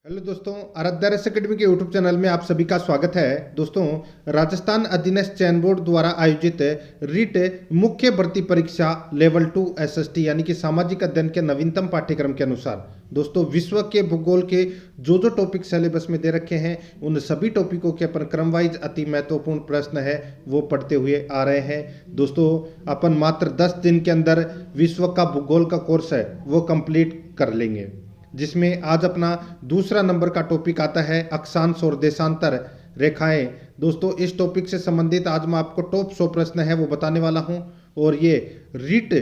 Hello दोस्तों, Aaradhya race academy के YouTube channel में आप सभी का स्वागत है। दोस्तों, राजस्थान अधीनस्थ चयन बोर्ड द्वारा आयोजित रीट मुख्य भर्ती परीक्षा लेवल 2 एसएसटी यानी कि सामाजिक अध्ययन के नवीनतम पाठ्यक्रम के अनुसार दोस्तों विश्व के भूगोल के जो टॉपिक सिलेबस में दे रखे हैं उन सभी टॉपिकों के अपन क्रम वाइज अति महत्वपूर्ण प्रश्न है वो पढ़ते हुए आ रहे हैं। दोस्तों, अपन मात्र 10 दिन के अंदर विश्व का भूगोल का कोर्स है वो कंप्लीट कर लेंगे, जिसमें आज अपना दूसरा नंबर का टॉपिक आता है अक्षांश और देशांतर रेखाएं। दोस्तों, इस टॉपिक से संबंधित आज मैं आपको टॉप 100 प्रश्न है वो बताने वाला हूं और ये रीट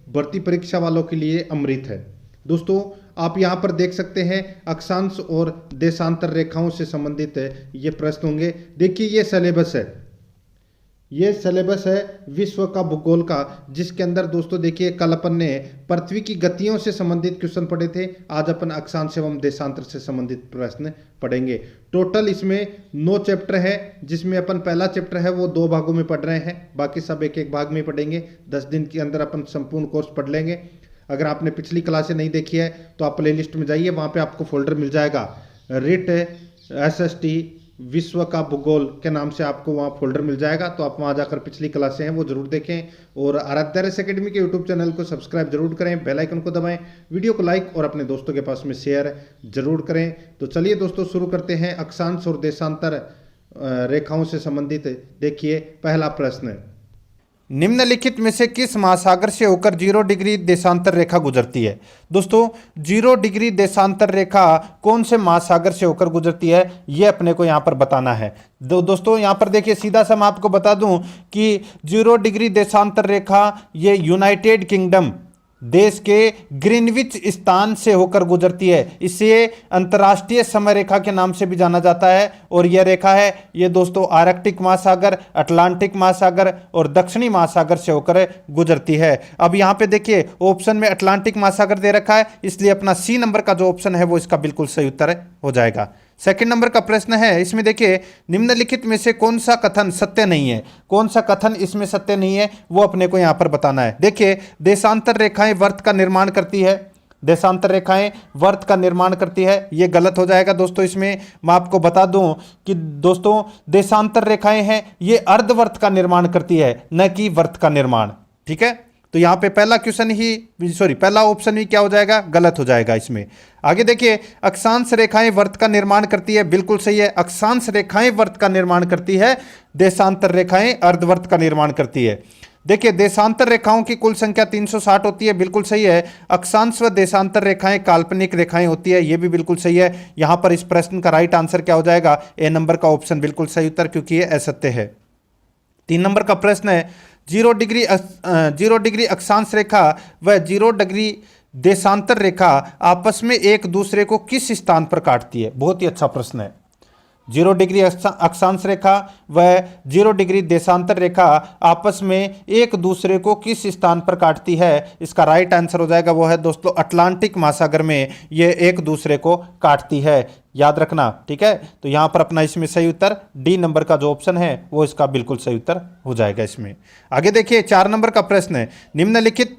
भर्ती परीक्षा वालों के लिए अमृत है। दोस्तों, आप यहां पर देख सकते हैं अक्षांश और देशांतर रेखाओं से संबंधित ये प्रश्न होंगे। देखिए, ये सिलेबस है, ये सिलेबस है विश्व का भूगोल का, जिसके अंदर दोस्तों देखिए कल अपन ने पृथ्वी की गतियों से संबंधित क्वेश्चन पढ़े थे, आज अपन अक्षांश एवं देशांतर से संबंधित प्रश्न पढ़ेंगे। टोटल इसमें 9 चैप्टर है, जिसमें अपन पहला चैप्टर है वो 2 भागों में पढ़ रहे हैं, बाकी सब एक एक भाग में पढ़ेंगे। 10 दिन के अंदर अपन संपूर्ण कोर्स पढ़ लेंगे। अगर आपने पिछली क्लासें नहीं देखी है तो आप प्ले लिस्ट में जाइए, वहाँ पर आपको फोल्डर मिल जाएगा रीट SST विश्व का भूगोल के नाम से, आपको वहाँ फोल्डर मिल जाएगा। तो आप वहाँ जाकर पिछली क्लासें हैं वो जरूर देखें और आराध्या रेस एकेडमी के यूट्यूब चैनल को सब्सक्राइब जरूर करें, बेल आइकन को दबाएं, वीडियो को लाइक और अपने दोस्तों के पास में शेयर जरूर करें। तो चलिए दोस्तों शुरू करते हैं अक्षांश और देशांतर रेखाओं से संबंधित। देखिए पहला प्रश्न, निम्नलिखित में से किस महासागर से होकर 0 डिग्री देशांतर रेखा गुजरती है। दोस्तों, 0 डिग्री देशांतर रेखा कौन से महासागर से होकर गुजरती है ये अपने को यहाँ पर बताना है। दोस्तों यहाँ पर देखिए, सीधा सा मैं आपको बता दूं कि 0 डिग्री देशांतर रेखा ये यूनाइटेड किंगडम देश के ग्रीनविच स्थान से होकर गुजरती है। इसे अंतर्राष्ट्रीय समय रेखा के नाम से भी जाना जाता है और यह रेखा है ये दोस्तों आर्कटिक महासागर, अटलांटिक महासागर और दक्षिणी महासागर से होकर गुजरती है। अब यहाँ पे देखिए ऑप्शन में अटलांटिक महासागर दे रखा है, इसलिए अपना सी नंबर का जो ऑप्शन है वो इसका बिल्कुल सही उत्तर हो जाएगा। सेकंड नंबर का प्रश्न है, इसमें देखिए निम्नलिखित में से कौन सा कथन सत्य नहीं है। कौन सा कथन इसमें सत्य नहीं है वो अपने को यहां पर बताना है। देखिए, देशांतर रेखाएं वर्त का निर्माण करती है, देशांतर रेखाएं वर्त का निर्माण करती है, ये गलत हो जाएगा। दोस्तों इसमें मैं आपको बता दूं कि दोस्तों देशांतर रेखाएं हैं ये अर्धवर्त का निर्माण करती है, न कि वर्त का निर्माण। ठीक है, तो यहां पे पहला ऑप्शन ही क्या हो जाएगा, गलत हो जाएगा इसमें। आगे देखिए, अक्षांश रेखाएं वर्त का निर्माण करती है, बिल्कुल सही है, अक्षांश रेखाएं वर्त का निर्माण करती है, देशांतर रेखाएं अर्धवर्त का निर्माण करती है। देखिए, देशांतर रेखाओं की कुल संख्या 360 होती है, बिल्कुल सही है। अक्षांश व देशांतर रेखाएं काल्पनिक रेखाएं होती है, यह भी बिल्कुल सही है। यहां पर इस प्रश्न का राइट आंसर क्या हो जाएगा, ए नंबर का ऑप्शन बिल्कुल सही उत्तर, क्योंकि यह असत्य है। 3 नंबर का प्रश्न है, 0 डिग्री अक्षांश रेखा व 0 डिग्री देशांतर रेखा आपस में एक दूसरे को किस स्थान पर काटती है। बहुत ही अच्छा प्रश्न है। 0 डिग्री अक्षांश रेखा व 0 डिग्री देशांतर रेखा आपस में एक दूसरे को किस स्थान पर काटती है, इसका राइट आंसर हो जाएगा वो है दोस्तों अटलांटिक महासागर में ये एक दूसरे को काटती है, याद रखना। ठीक है, तो यहां पर अपना इसमें सही उत्तर डी नंबर का जो ऑप्शन है वो इसका बिल्कुल सही उत्तर हो जाएगा इसमें। आगे देखिए, 4 नंबर का प्रश्न है, निम्नलिखित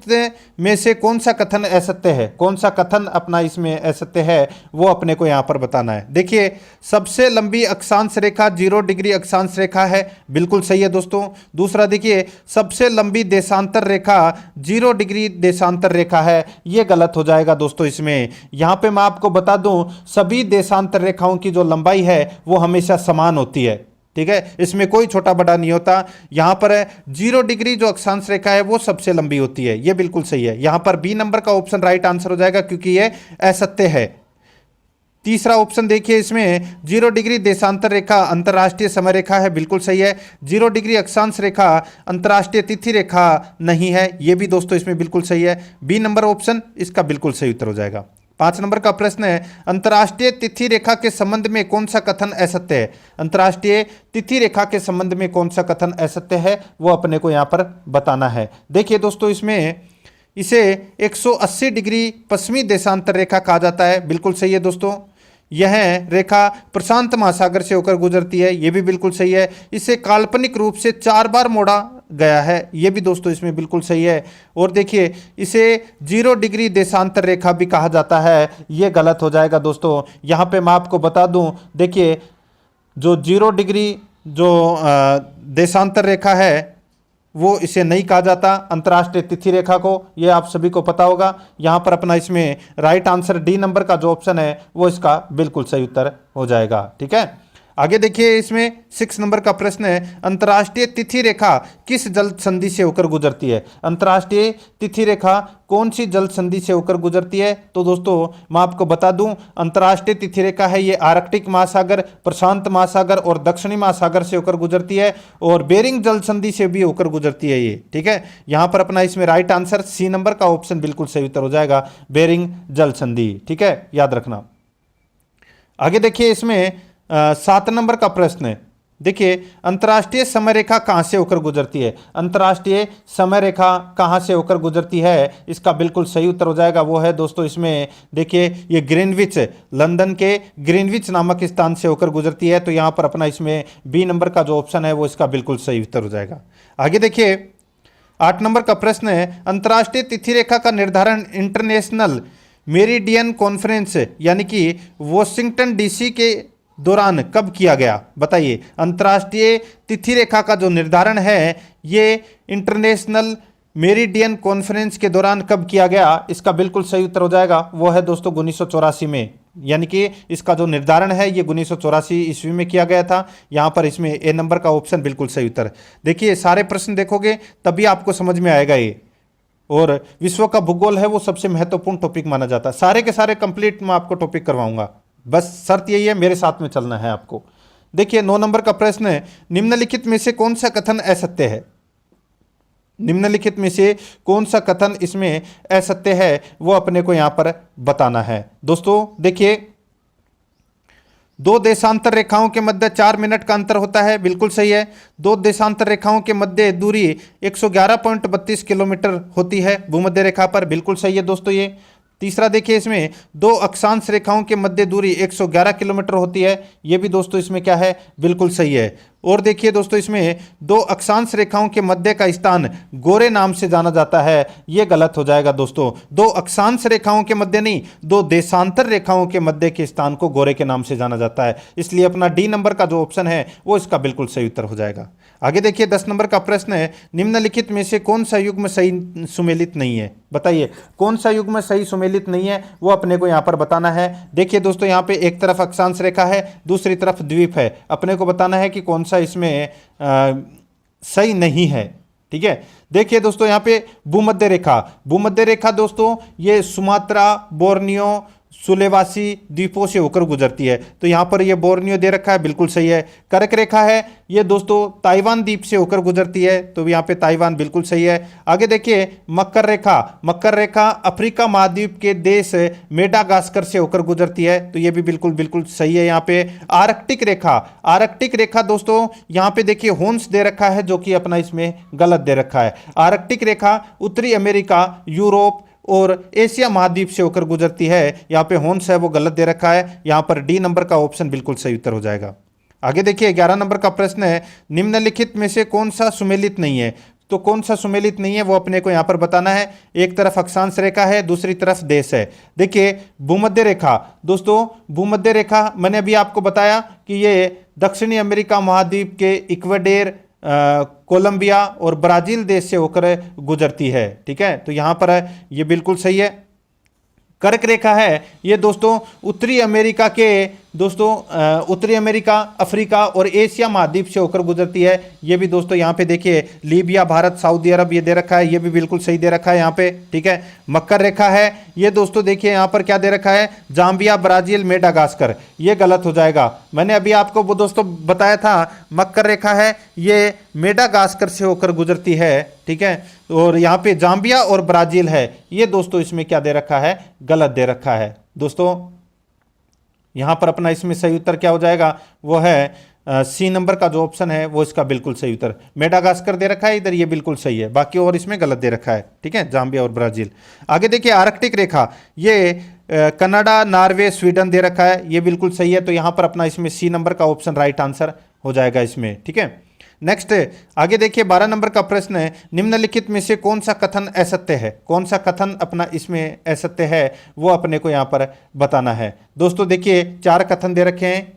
में से कौन सा कथन असत्य है। कौन सा कथन अपना इसमें असत्य है वो अपने को यहां पर बताना है। देखिए, सबसे लंबी अक्षांश रेखा 0 डिग्री अक्षांश रेखा है, बिल्कुल सही है दोस्तों। दूसरा देखिए, सबसे लंबी देशांतर रेखा 0 डिग्री देशांतर रेखा है, यह गलत हो जाएगा दोस्तों इसमें। यहां पे मैं आपको बता दूं सभी देशांतर रेखाओं की जो लंबाई है वो हमेशा समान होती है। ठीक है, इसमें कोई छोटा बड़ा नहीं होता। यहां पर 0 डिग्री जो अक्षांश रेखा है वो सबसे लंबी होती है, यह बिल्कुल सही है। यहां पर बी नंबर का ऑप्शन राइट आंसर हो जाएगा, क्योंकि यह असत्य है। तीसरा ऑप्शन देखिए, इसमें 0 डिग्री देशांतर रेखा अंतर्राष्ट्रीय समय रेखा है, बिल्कुल सही है। 0 डिग्री अक्षांश रेखा अंतर्राष्ट्रीय तिथि रेखा नहीं है, यह भी दोस्तों इसमें बिल्कुल सही है। बी नंबर ऑप्शन इसका बिल्कुल सही उत्तर हो जाएगा। 5 नंबर का प्रश्न है, अंतर्राष्ट्रीय तिथि रेखा के संबंध में कौन सा कथन असत्य है। अंतर्राष्ट्रीय तिथि रेखा के संबंध में कौन सा कथन असत्य है वो अपने को यहां पर बताना है। देखिए दोस्तों, इसमें इसे 180 डिग्री पश्चिमी देशांतर रेखा कहा जाता है, बिल्कुल सही है दोस्तों। यह रेखा प्रशांत महासागर से होकर गुजरती है, यह भी बिल्कुल सही है। इसे काल्पनिक रूप से 4 बार मोड़ा गया है, ये भी दोस्तों इसमें बिल्कुल सही है। और देखिए इसे 0 डिग्री देशांतर रेखा भी कहा जाता है, ये गलत हो जाएगा दोस्तों। यहाँ पे मैं आपको बता दूं, देखिए जो 0 डिग्री जो देशांतर रेखा है वो इसे नहीं कहा जाता, अंतर्राष्ट्रीय तिथि रेखा को, ये आप सभी को पता होगा। यहाँ पर अपना इसमें राइट आंसर डी नंबर का जो ऑप्शन है वो इसका बिल्कुल सही उत्तर हो जाएगा। ठीक है, आगे देखिए इसमें 6 नंबर का प्रश्न है, अंतर्राष्ट्रीय तिथि रेखा किस जल संधि से होकर गुजरती है? अंतर्राष्ट्रीय तिथि रेखा कौन सी जल संधि से होकर गुजरती है? तो दोस्तों मैं आपको बता दूं, अंतर्राष्ट्रीय तिथि रेखा है ये आर्कटिक महासागर, प्रशांत महासागर और दक्षिणी महासागर से होकर गुजरती है, और बेरिंग जल संधि से भी होकर गुजरती है ये। ठीक है, यहां पर अपना इसमें राइट आंसर सी नंबर का ऑप्शन बिल्कुल सही उत्तर हो जाएगा, बेरिंग जल संधि। ठीक है, याद रखना। आगे देखिए इसमें 7 नंबर का प्रश्न है, देखिए अंतर्राष्ट्रीय समय रेखा कहां से होकर गुजरती है? अंतर्राष्ट्रीय समय रेखा कहां से होकर गुजरती है? इसका बिल्कुल सही उत्तर हो जाएगा, वो है दोस्तों इसमें देखिए ये ग्रीनविच, लंदन के ग्रीनविच नामक स्थान से होकर गुजरती है। तो यहां पर अपना इसमें बी नंबर का जो ऑप्शन है वो इसका बिल्कुल सही उत्तर हो जाएगा। आगे देखिए 8 नंबर का प्रश्न है, अंतर्राष्ट्रीय तिथि रेखा का निर्धारण इंटरनेशनल मेरिडियन कॉन्फ्रेंस यानी कि वॉशिंगटन डीसी के दौरान कब किया गया? बताइए, अंतर्राष्ट्रीय तिथि रेखा का जो निर्धारण है ये इंटरनेशनल मेरिडियन कॉन्फ्रेंस के दौरान कब किया गया? इसका बिल्कुल सही उत्तर हो जाएगा, वो है दोस्तों 1984 में, यानी कि इसका जो निर्धारण है ये 1984 ईस्वी में किया गया था। यहां पर इसमें ए नंबर का ऑप्शन बिल्कुल सही उत्तर। देखिए सारे प्रश्न देखोगे तभी आपको समझ में आएगा ये, और विश्व का भूगोल है वो सबसे महत्वपूर्ण टॉपिक माना जाता है। सारे के सारे कंप्लीट मैं आपको टॉपिक करवाऊंगा, बस शर्त यही है मेरे साथ में चलना है आपको। देखिए 9 नंबर का प्रश्न है, निम्नलिखित में से कौन सा कथन असत्य है? निम्नलिखित में से कौन सा कथन इसमें असत्य है वो अपने को यहां पर बताना है। दोस्तों देखिए, 2 देशांतर रेखाओं के मध्य 4 मिनट का अंतर होता है, बिल्कुल सही है। 2 देशांतर रेखाओं के मध्य दूरी 111.32 किलोमीटर होती है भूमध्य रेखा पर, बिल्कुल सही है दोस्तों ये। तीसरा देखिए इसमें 2 अक्षांश रेखाओं के मध्य दूरी 111 किलोमीटर होती है, ये भी दोस्तों इसमें क्या है, बिल्कुल सही है। और देखिए दोस्तों इसमें 2 अक्षांश रेखाओं के मध्य का स्थान गोरे नाम से जाना जाता है, ये गलत हो जाएगा दोस्तों। 2 अक्षांश रेखाओं के मध्य नहीं, 2 देशांतर रेखाओं के मध्य के स्थान को गोरे के नाम से जाना जाता है, इसलिए अपना डी नंबर का जो ऑप्शन है वो इसका बिल्कुल सही उत्तर हो जाएगा। आगे देखिए 10 नंबर का प्रश्न है, निम्नलिखित में से कौन सा युग्म सही सुमेलित नहीं है? बताइए कौन सा युग्म सही सुमेलित नहीं है, वो अपने को यहाँ पर बताना है। देखिए दोस्तों यहाँ पे एक तरफ अक्षांश रेखा है, दूसरी तरफ द्वीप है, अपने को बताना है कि कौन सा इसमें सही नहीं है। ठीक है, देखिए दोस्तों यहाँ पे भूमध्य रेखा, भूमध्य रेखा दोस्तों ये सुमात्रा, बोर्नियो, सुलेवासी द्वीपों से होकर गुजरती है, तो यहां पर ये बोर्नियो दे रखा है, बिल्कुल सही है। कर्क रेखा है ये दोस्तों ताइवान द्वीप से होकर गुजरती है, तो यहां पे ताइवान बिल्कुल सही है। आगे देखिए मकर रेखा, मकर रेखा अफ्रीका महाद्वीप के देश मेडागास्कर से होकर गुजरती है, तो ये भी बिल्कुल बिल्कुल सही है। यहाँ पे आर्कटिक रेखा, आर्कटिक रेखा दोस्तों यहाँ पे देखिए होन्स दे रखा है, जो कि अपना इसमें गलत दे रखा है। आर्कटिक रेखा उत्तरी अमेरिका, यूरोप और एशिया महाद्वीप से होकर गुजरती है, यहाँ पे होन्स है वो गलत दे रखा है, यहाँ पर डी नंबर का ऑप्शन बिल्कुल सही उत्तर हो जाएगा। आगे देखिए 11 नंबर का प्रश्न है, निम्नलिखित में से कौन सा सुमेलित नहीं है? तो कौन सा सुमेलित नहीं है वो अपने को यहाँ पर बताना है। एक तरफ अक्षांश रेखा है, दूसरी तरफ देश है। देखिए भूमध्य रेखा दोस्तों, भूमध्य रेखा मैंने अभी आपको बताया कि ये दक्षिणी अमेरिका महाद्वीप के इक्वेडर, कोलंबिया और ब्राजील देश से होकर गुजरती है। ठीक है, तो यहां पर ये बिल्कुल सही है। कर्क रेखा है ये दोस्तों उत्तरी अमेरिका के दोस्तों उत्तरी अमेरिका, अफ्रीका और एशिया महाद्वीप से होकर गुजरती है, ये भी दोस्तों यहाँ पे देखिए लीबिया, भारत, सऊदी अरब ये दे रखा है, ये भी बिल्कुल सही दे रखा है यहाँ पे। ठीक है, मकर रेखा है ये दोस्तों देखिए यहाँ पर क्या दे रखा है, जाम्बिया, ब्राजील, मेडागास्कर, ये गलत हो जाएगा। मैंने अभी आपको वो दोस्तों बताया था मकर रेखा है ये मेडागास्कर से होकर गुजरती है। ठीक है, और यहाँ पे जाम्बिया और ब्राजील है, ये दोस्तों इसमें क्या दे रखा है, गलत दे रखा है दोस्तों। यहां पर अपना इसमें सही उत्तर क्या हो जाएगा, वो है सी नंबर का जो ऑप्शन है वो इसका बिल्कुल सही उत्तर। मेडागास्कर दे रखा है इधर, ये बिल्कुल सही है, बाकी और इसमें गलत दे रखा है। ठीक है, जाम्बिया और ब्राजील। आगे देखिए आर्कटिक रेखा ये कनाडा, नॉर्वे, स्वीडन दे रखा है, ये बिल्कुल सही है, तो यहां पर अपना इसमें सी नंबर का ऑप्शन राइट आंसर हो जाएगा इसमें। ठीक है, नेक्स्ट आगे देखिए 12 नंबर का प्रश्न है, निम्नलिखित में से कौन सा कथन असत्य है? कौन सा कथन अपना इसमें असत्य है वो अपने को यहाँ पर बताना है। दोस्तों देखिए 4 कथन दे रखे हैं।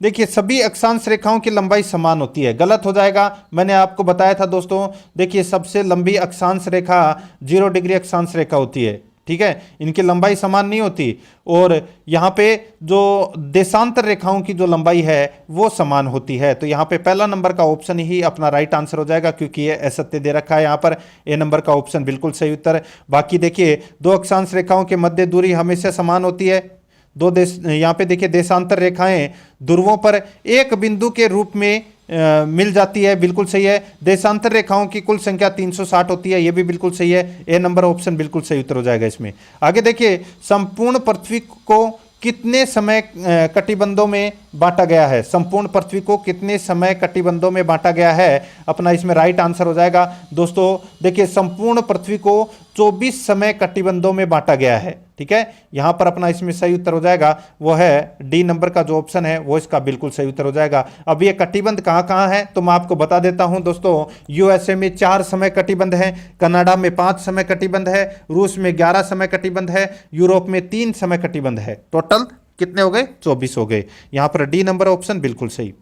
देखिए सभी अक्षांश रेखाओं की लंबाई समान होती है, गलत हो जाएगा। मैंने आपको बताया था दोस्तों, देखिए सबसे लंबी अक्षांश रेखा 0 डिग्री अक्षांश रेखा होती है, ठीक है, इनकी लंबाई समान नहीं होती। और यहाँ पे जो देशांतर रेखाओं की जो लंबाई है वो समान होती है। तो यहाँ पे पहला नंबर का ऑप्शन ही अपना राइट आंसर हो जाएगा, क्योंकि ये असत्य दे रखा है यहाँ पर। ए नंबर का ऑप्शन बिल्कुल सही उत्तर। बाकी देखिए 2 अक्षांश रेखाओं के मध्य दूरी हमेशा समान होती है। 2 देश, यहाँ पे देखिए देशांतर रेखाएं ध्रुवों पर एक बिंदु के रूप में मिल जाती है, बिल्कुल सही है। देशांतर रेखाओं की कुल संख्या 360 होती है, ये भी बिल्कुल सही है। ए नंबर ऑप्शन बिल्कुल सही उत्तर हो जाएगा इसमें। आगे देखिए संपूर्ण पृथ्वी को कितने समय कटिबंधों में बांटा गया है? संपूर्ण पृथ्वी को कितने समय कटिबंधों में बांटा गया है? अपना इसमें राइट आंसर हो जाएगा। दोस्तों देखिए संपूर्ण पृथ्वी को 24 समय कटिबंधों में बांटा गया है, ठीक है। यहां पर अपना इसमें सही उत्तर हो जाएगा वो है डी नंबर का जो ऑप्शन है वो इसका बिल्कुल सही उत्तर हो जाएगा। अब ये कटिबंध कहां कहां है तो मैं आपको बता देता हूं दोस्तों। यूएसए में 4 समय कटिबंध है, कनाडा में 5 समय कटिबंध है, रूस में 11 समय कटिबंध है, यूरोप में 3 समय कटिबंध है। टोटल कितने हो गए? 24 हो गए। यहां पर डी नंबर ऑप्शन बिल्कुल सही।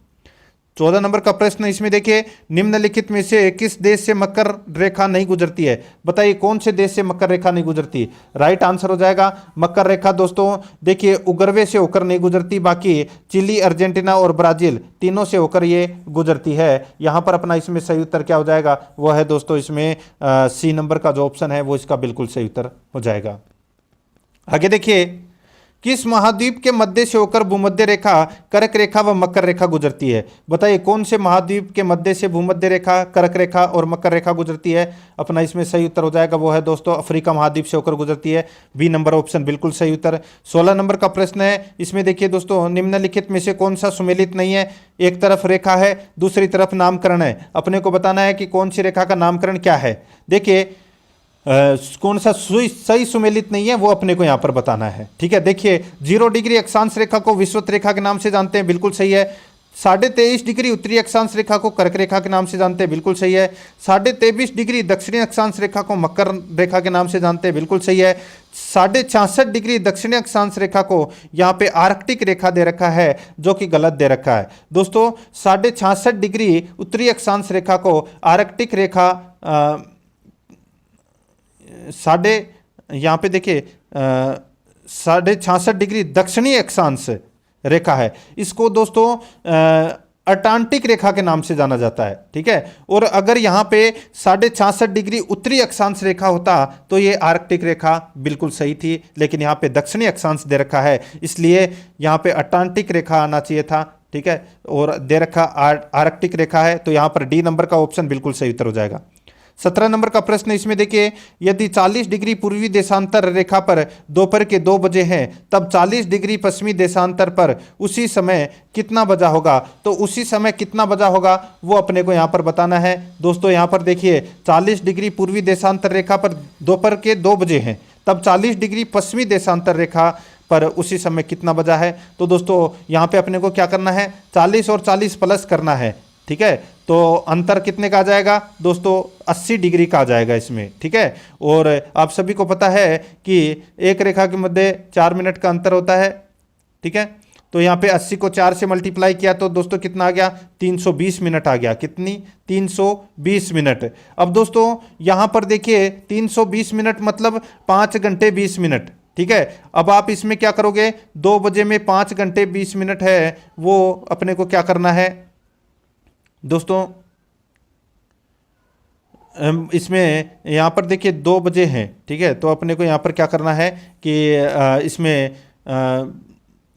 14 नंबर का प्रश्न इसमें देखिए, निम्नलिखित में से किस देश से मकर रेखा नहीं गुजरती है? बताइए कौन से देश से मकर रेखा नहीं गुजरती? राइट आंसर हो जाएगा मकर रेखा दोस्तों देखिए उरुग्वे से होकर नहीं गुजरती, बाकी चिली, अर्जेंटीना और ब्राजील तीनों से होकर ये गुजरती है। यहां पर अपना इसमें सही उत्तर क्या हो जाएगा? वो है दोस्तों इसमें सी नंबर का जो ऑप्शन है वो इसका बिल्कुल सही उत्तर हो जाएगा। आगे देखिए, किस महाद्वीप के मध्य से होकर भूमध्य रेखा, कर्क रेखा व मकर रेखा गुजरती है? बताइए कौन से महाद्वीप के मध्य से भूमध्य रेखा, कर्क रेखा और मकर रेखा गुजरती है? अपना इसमें सही उत्तर हो जाएगा वो है दोस्तों अफ्रीका महाद्वीप से होकर गुजरती है। बी नंबर ऑप्शन बिल्कुल सही उत्तर। 16 नंबर का प्रश्न है, इसमें देखिए दोस्तों निम्नलिखित में से कौन सा सुमेलित नहीं है? एक तरफ रेखा है, दूसरी तरफ नामकरण है। अपने को बताना है कि कौन सी रेखा का नामकरण क्या है। देखिए कौन सा सही सुमेलित नहीं है वो अपने को यहां पर बताना है, ठीक है। देखिए 0 डिग्री अक्षांश रेखा को विषुवत रेखा के नाम से जानते हैं, बिल्कुल सही है। 23.5 डिग्री उत्तरी अक्षांश रेखा को कर्क रेखा के नाम से जानते हैं, बिल्कुल सही है। 23.5 डिग्री दक्षिणी अक्षांश रेखा को मकर रेखा के नाम से जानते हैं, बिल्कुल सही है। 66.5 डिग्री दक्षिणी अक्षांश रेखा को यहाँ पे आर्कटिक रेखा दे रखा है, जो कि गलत दे रखा है दोस्तों। 66.5 डिग्री उत्तरी अक्षांश रेखा को आर्कटिक रेखा यहाँ पे देखिए 66.5 डिग्री दक्षिणी अक्षांश रेखा है, इसको दोस्तों अटलांटिक रेखा के नाम से जाना जाता है, ठीक है। और अगर यहाँ पे 66.5 डिग्री उत्तरी अक्षांश रेखा होता तो ये आर्कटिक रेखा बिल्कुल सही थी, लेकिन यहाँ पे दक्षिणी अक्षांश दे रखा है, इसलिए यहाँ पे अटलांटिक रेखा आना चाहिए था, ठीक है। और दे रखा आर्कटिक रेखा है, तो यहाँ पर डी नंबर का ऑप्शन बिल्कुल सही उत्तर हो जाएगा। 17 नंबर का प्रश्न इसमें देखिए, यदि 40 डिग्री पूर्वी देशांतर रेखा पर दोपहर के 2 बजे हैं, तब 40 डिग्री पश्चिमी देशांतर पर उसी समय कितना बजा होगा? तो उसी समय कितना बजा होगा वो अपने को यहाँ पर बताना है। दोस्तों यहाँ पर देखिए 40 डिग्री पूर्वी देशांतर रेखा पर दोपहर के 2 बजे हैं, तब 40 डिग्री पश्चिमी देशांतर रेखा पर उसी समय कितना बजा है? तो दोस्तों यहाँ पे अपने को क्या करना है? 40 और 40 प्लस करना है, ठीक है। तो अंतर कितने का आ जाएगा दोस्तों? 80 डिग्री का आ जाएगा इसमें, ठीक है। और आप सभी को पता है कि एक रेखा के मध्य 4 मिनट का अंतर होता है, ठीक है। तो यहाँ पे 80 को 4 से मल्टीप्लाई किया तो दोस्तों कितना आ गया? 320 मिनट आ गया। कितनी? 320 मिनट। अब दोस्तों यहाँ पर देखिए 320 मिनट मतलब 5 घंटे 20 मिनट, ठीक है। अब आप इसमें क्या करोगे? 2 बजे में 5 घंटे 20 मिनट है, वो अपने को क्या करना है दोस्तों? इसमें यहाँ पर देखिए 2 बजे हैं, ठीक है। तो अपने को यहाँ पर क्या करना है कि इसमें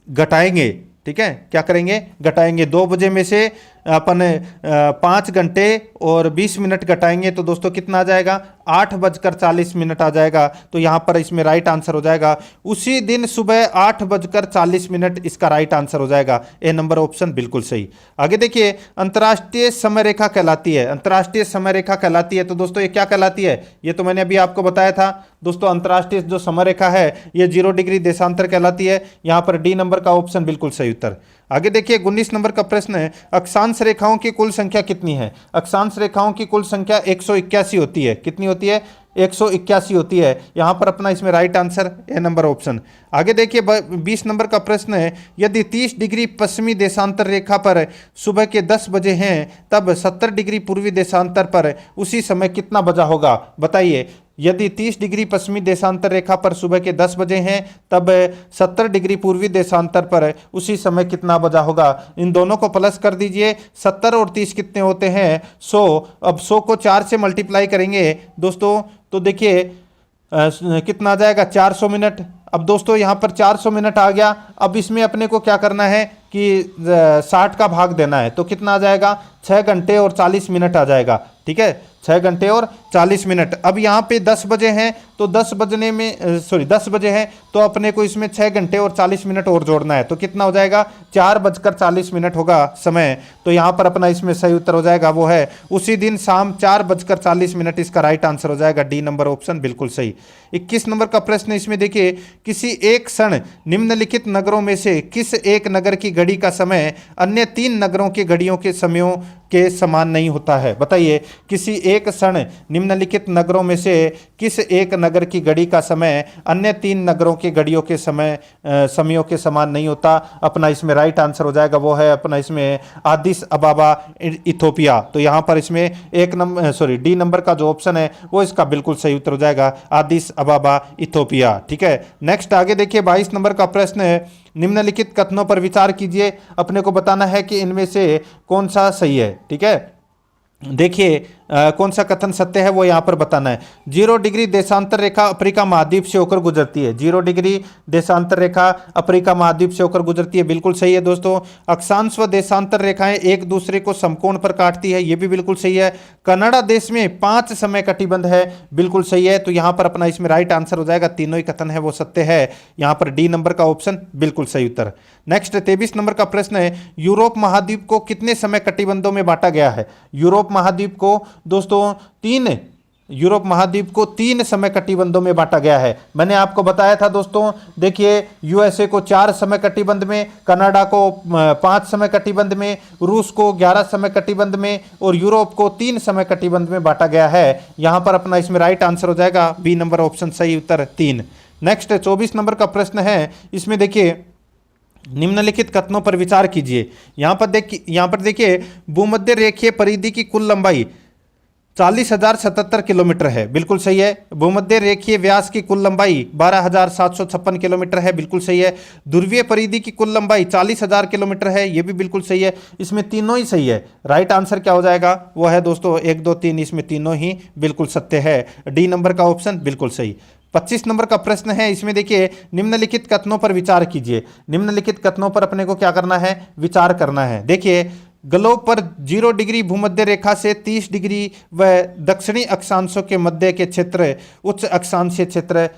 घटाएंगे, ठीक है। क्या करेंगे? घटाएंगे। 2 बजे में से अपन 5 घंटे और 20 मिनट घटाएंगे तो दोस्तों कितना आ जाएगा? 8:40 आ जाएगा। तो यहाँ पर इसमें राइट आंसर हो जाएगा उसी दिन सुबह 8:40 इसका राइट आंसर हो जाएगा। ए नंबर ऑप्शन बिल्कुल सही। आगे देखिए, अंतर्राष्ट्रीय समय रेखा कहलाती है। अंतर्राष्ट्रीय समय रेखा कहलाती है तो दोस्तों ये क्या कहलाती है? ये तो मैंने अभी आपको बताया था दोस्तों। अंतर्राष्ट्रीय जो समय रेखा है ये 0 डिग्री देशांतर कहलाती है। यहाँ पर डी नंबर का ऑप्शन बिल्कुल सही उत्तर। आगे देखिए 19 नंबर का प्रश्न है, अक्षांश रेखाओं की कुल संख्या कितनी है? अक्षांश रेखाओं की कुल संख्या 181 होती है। कितनी होती है? 181 होती है। यहाँ पर अपना इसमें right answer A number option. आगे देखिए 20 नंबर का प्रश्न है, यदि 30 डिग्री पश्चिमी देशांतर रेखा पर सुबह के 10 बजे हैं तब 70 डिग्री पूर्वी देशांतर पर उसी समय कितना बजा होगा? बताइए। यदि 30 डिग्री पश्चिमी देशांतर रेखा पर सुबह के 10 बजे हैं तब 70 डिग्री पूर्वी देशांतर पर उसी समय कितना बजा होगा? इन दोनों को प्लस कर दीजिए। 70 और 30 कितने होते हैं? 100। अब 100 को 4 से मल्टीप्लाई करेंगे दोस्तों तो देखिए कितना आ जाएगा? 400 मिनट। अब दोस्तों यहाँ पर 400 मिनट आ गया। अब इसमें अपने को क्या करना है कि 60 का भाग देना है, तो कितना आ जाएगा? 6 घंटे और 40 मिनट आ जाएगा। ठीक है, 6 घंटे और 40 मिनट। अब यहाँ पे 10 बजे हैं तो 10 बजे हैं तो अपने को इसमें 6 घंटे और 40 मिनट और जोड़ना है, तो कितना हो जाएगा? 4:40 होगा समय। तो यहाँ पर अपना इसमें सही उत्तर हो जाएगा वो है उसी दिन शाम 4:40। इसका राइट आंसर हो जाएगा डी नंबर ऑप्शन, बिल्कुल सही। 21 नंबर का प्रश्न इसमें देखिए, किसी एक क्षण निम्नलिखित नगरों में से किस एक नगर की घड़ी का समय अन्य 3 नगरों की घड़ियों के समयों के समान नहीं होता है? बताइए। किसी एक क्षण निम्नलिखित नगरों में से किस एक नगर की घड़ी का समय अन्य 3 नगरों की घड़ियों के समयों के समान नहीं होता? अपना इसमें राइट आंसर हो जाएगा वो है अपना इसमें आदिस अबाबा इथोपिया। तो यहाँ पर इसमें डी नंबर का जो ऑप्शन है वो इसका बिल्कुल सही उत्तर हो जाएगा, आदिस अबाबा इथोपिया। ठीक है, नेक्स्ट आगे देखिए 22 नंबर का प्रश्न है, निम्नलिखित कथनों पर विचार कीजिए। अपने को बताना है कि इनमें से कौन सा सही है। ठीक है, देखिए कौन सा कथन सत्य है वो यहाँ पर बताना है। 0 डिग्री देशांतर रेखा अफ्रीका महाद्वीप से होकर गुजरती है। 0 डिग्री देशांतर रेखा अफ्रीका महाद्वीप से होकर गुजरती है, बिल्कुल सही है दोस्तों। अक्षांश व देशांतर रेखाएं एक दूसरे को समकोण पर काटती है, ये भी बिल्कुल सही है। कनाडा देश में 5 समय कटिबंध है, बिल्कुल सही है। तो यहाँ पर अपना इसमें राइट आंसर हो जाएगा, तीनों ही कथन है वो सत्य है। यहाँ पर डी नंबर का ऑप्शन बिल्कुल सही उत्तर। नेक्स्ट 23 नंबर का प्रश्न है, यूरोप महाद्वीप को कितने समय कटिबंधों में बांटा गया है? यूरोप महाद्वीप को दोस्तों 3 समय कटिबंधों में बांटा गया है। मैंने आपको बताया था दोस्तों, देखिए यूएसए को 4 समय कटिबंध में, कनाडा को 5 समय कटिबंध में, रूस को 11 समय कटिबंध में और यूरोप को 3 समय कटिबंध में बांटा गया है। यहां पर अपना इसमें राइट आंसर हो जाएगा बी नंबर ऑप्शन, सही उत्तर 3। नेक्स्ट 24 नंबर का प्रश्न है, इसमें देखिए निम्नलिखित कथनों पर विचार कीजिए। यहां पर देखिए भूमध्य रेखीय परिधि की कुल लंबाई 40,077 किलोमीटर है, बिल्कुल सही है। भूमध्य रेखीय व्यास की कुल लंबाई 12,756 किलोमीटर है, बिल्कुल सही है। ध्रुवीय परिधि की कुल लंबाई 40,000 किलोमीटर है, यह भी बिल्कुल सही है। इसमें तीनों ही सही है। राइट आंसर क्या हो जाएगा? वो है दोस्तों 1, 2, 3, इसमें तीनों ही बिल्कुल सत्य है। डी नंबर का ऑप्शन बिल्कुल सही। 25 नंबर का प्रश्न है, इसमें देखिए निम्नलिखित कथनों पर विचार कीजिए। निम्नलिखित कथनों पर अपने को क्या करना है? विचार करना है। देखिए ग्लोब पर 0 डिग्री भूमध्य रेखा से 30 डिग्री व दक्षिणी अक्षांशों के मध्य के क्षेत्र उच्च अक्षांशीय क्षेत्र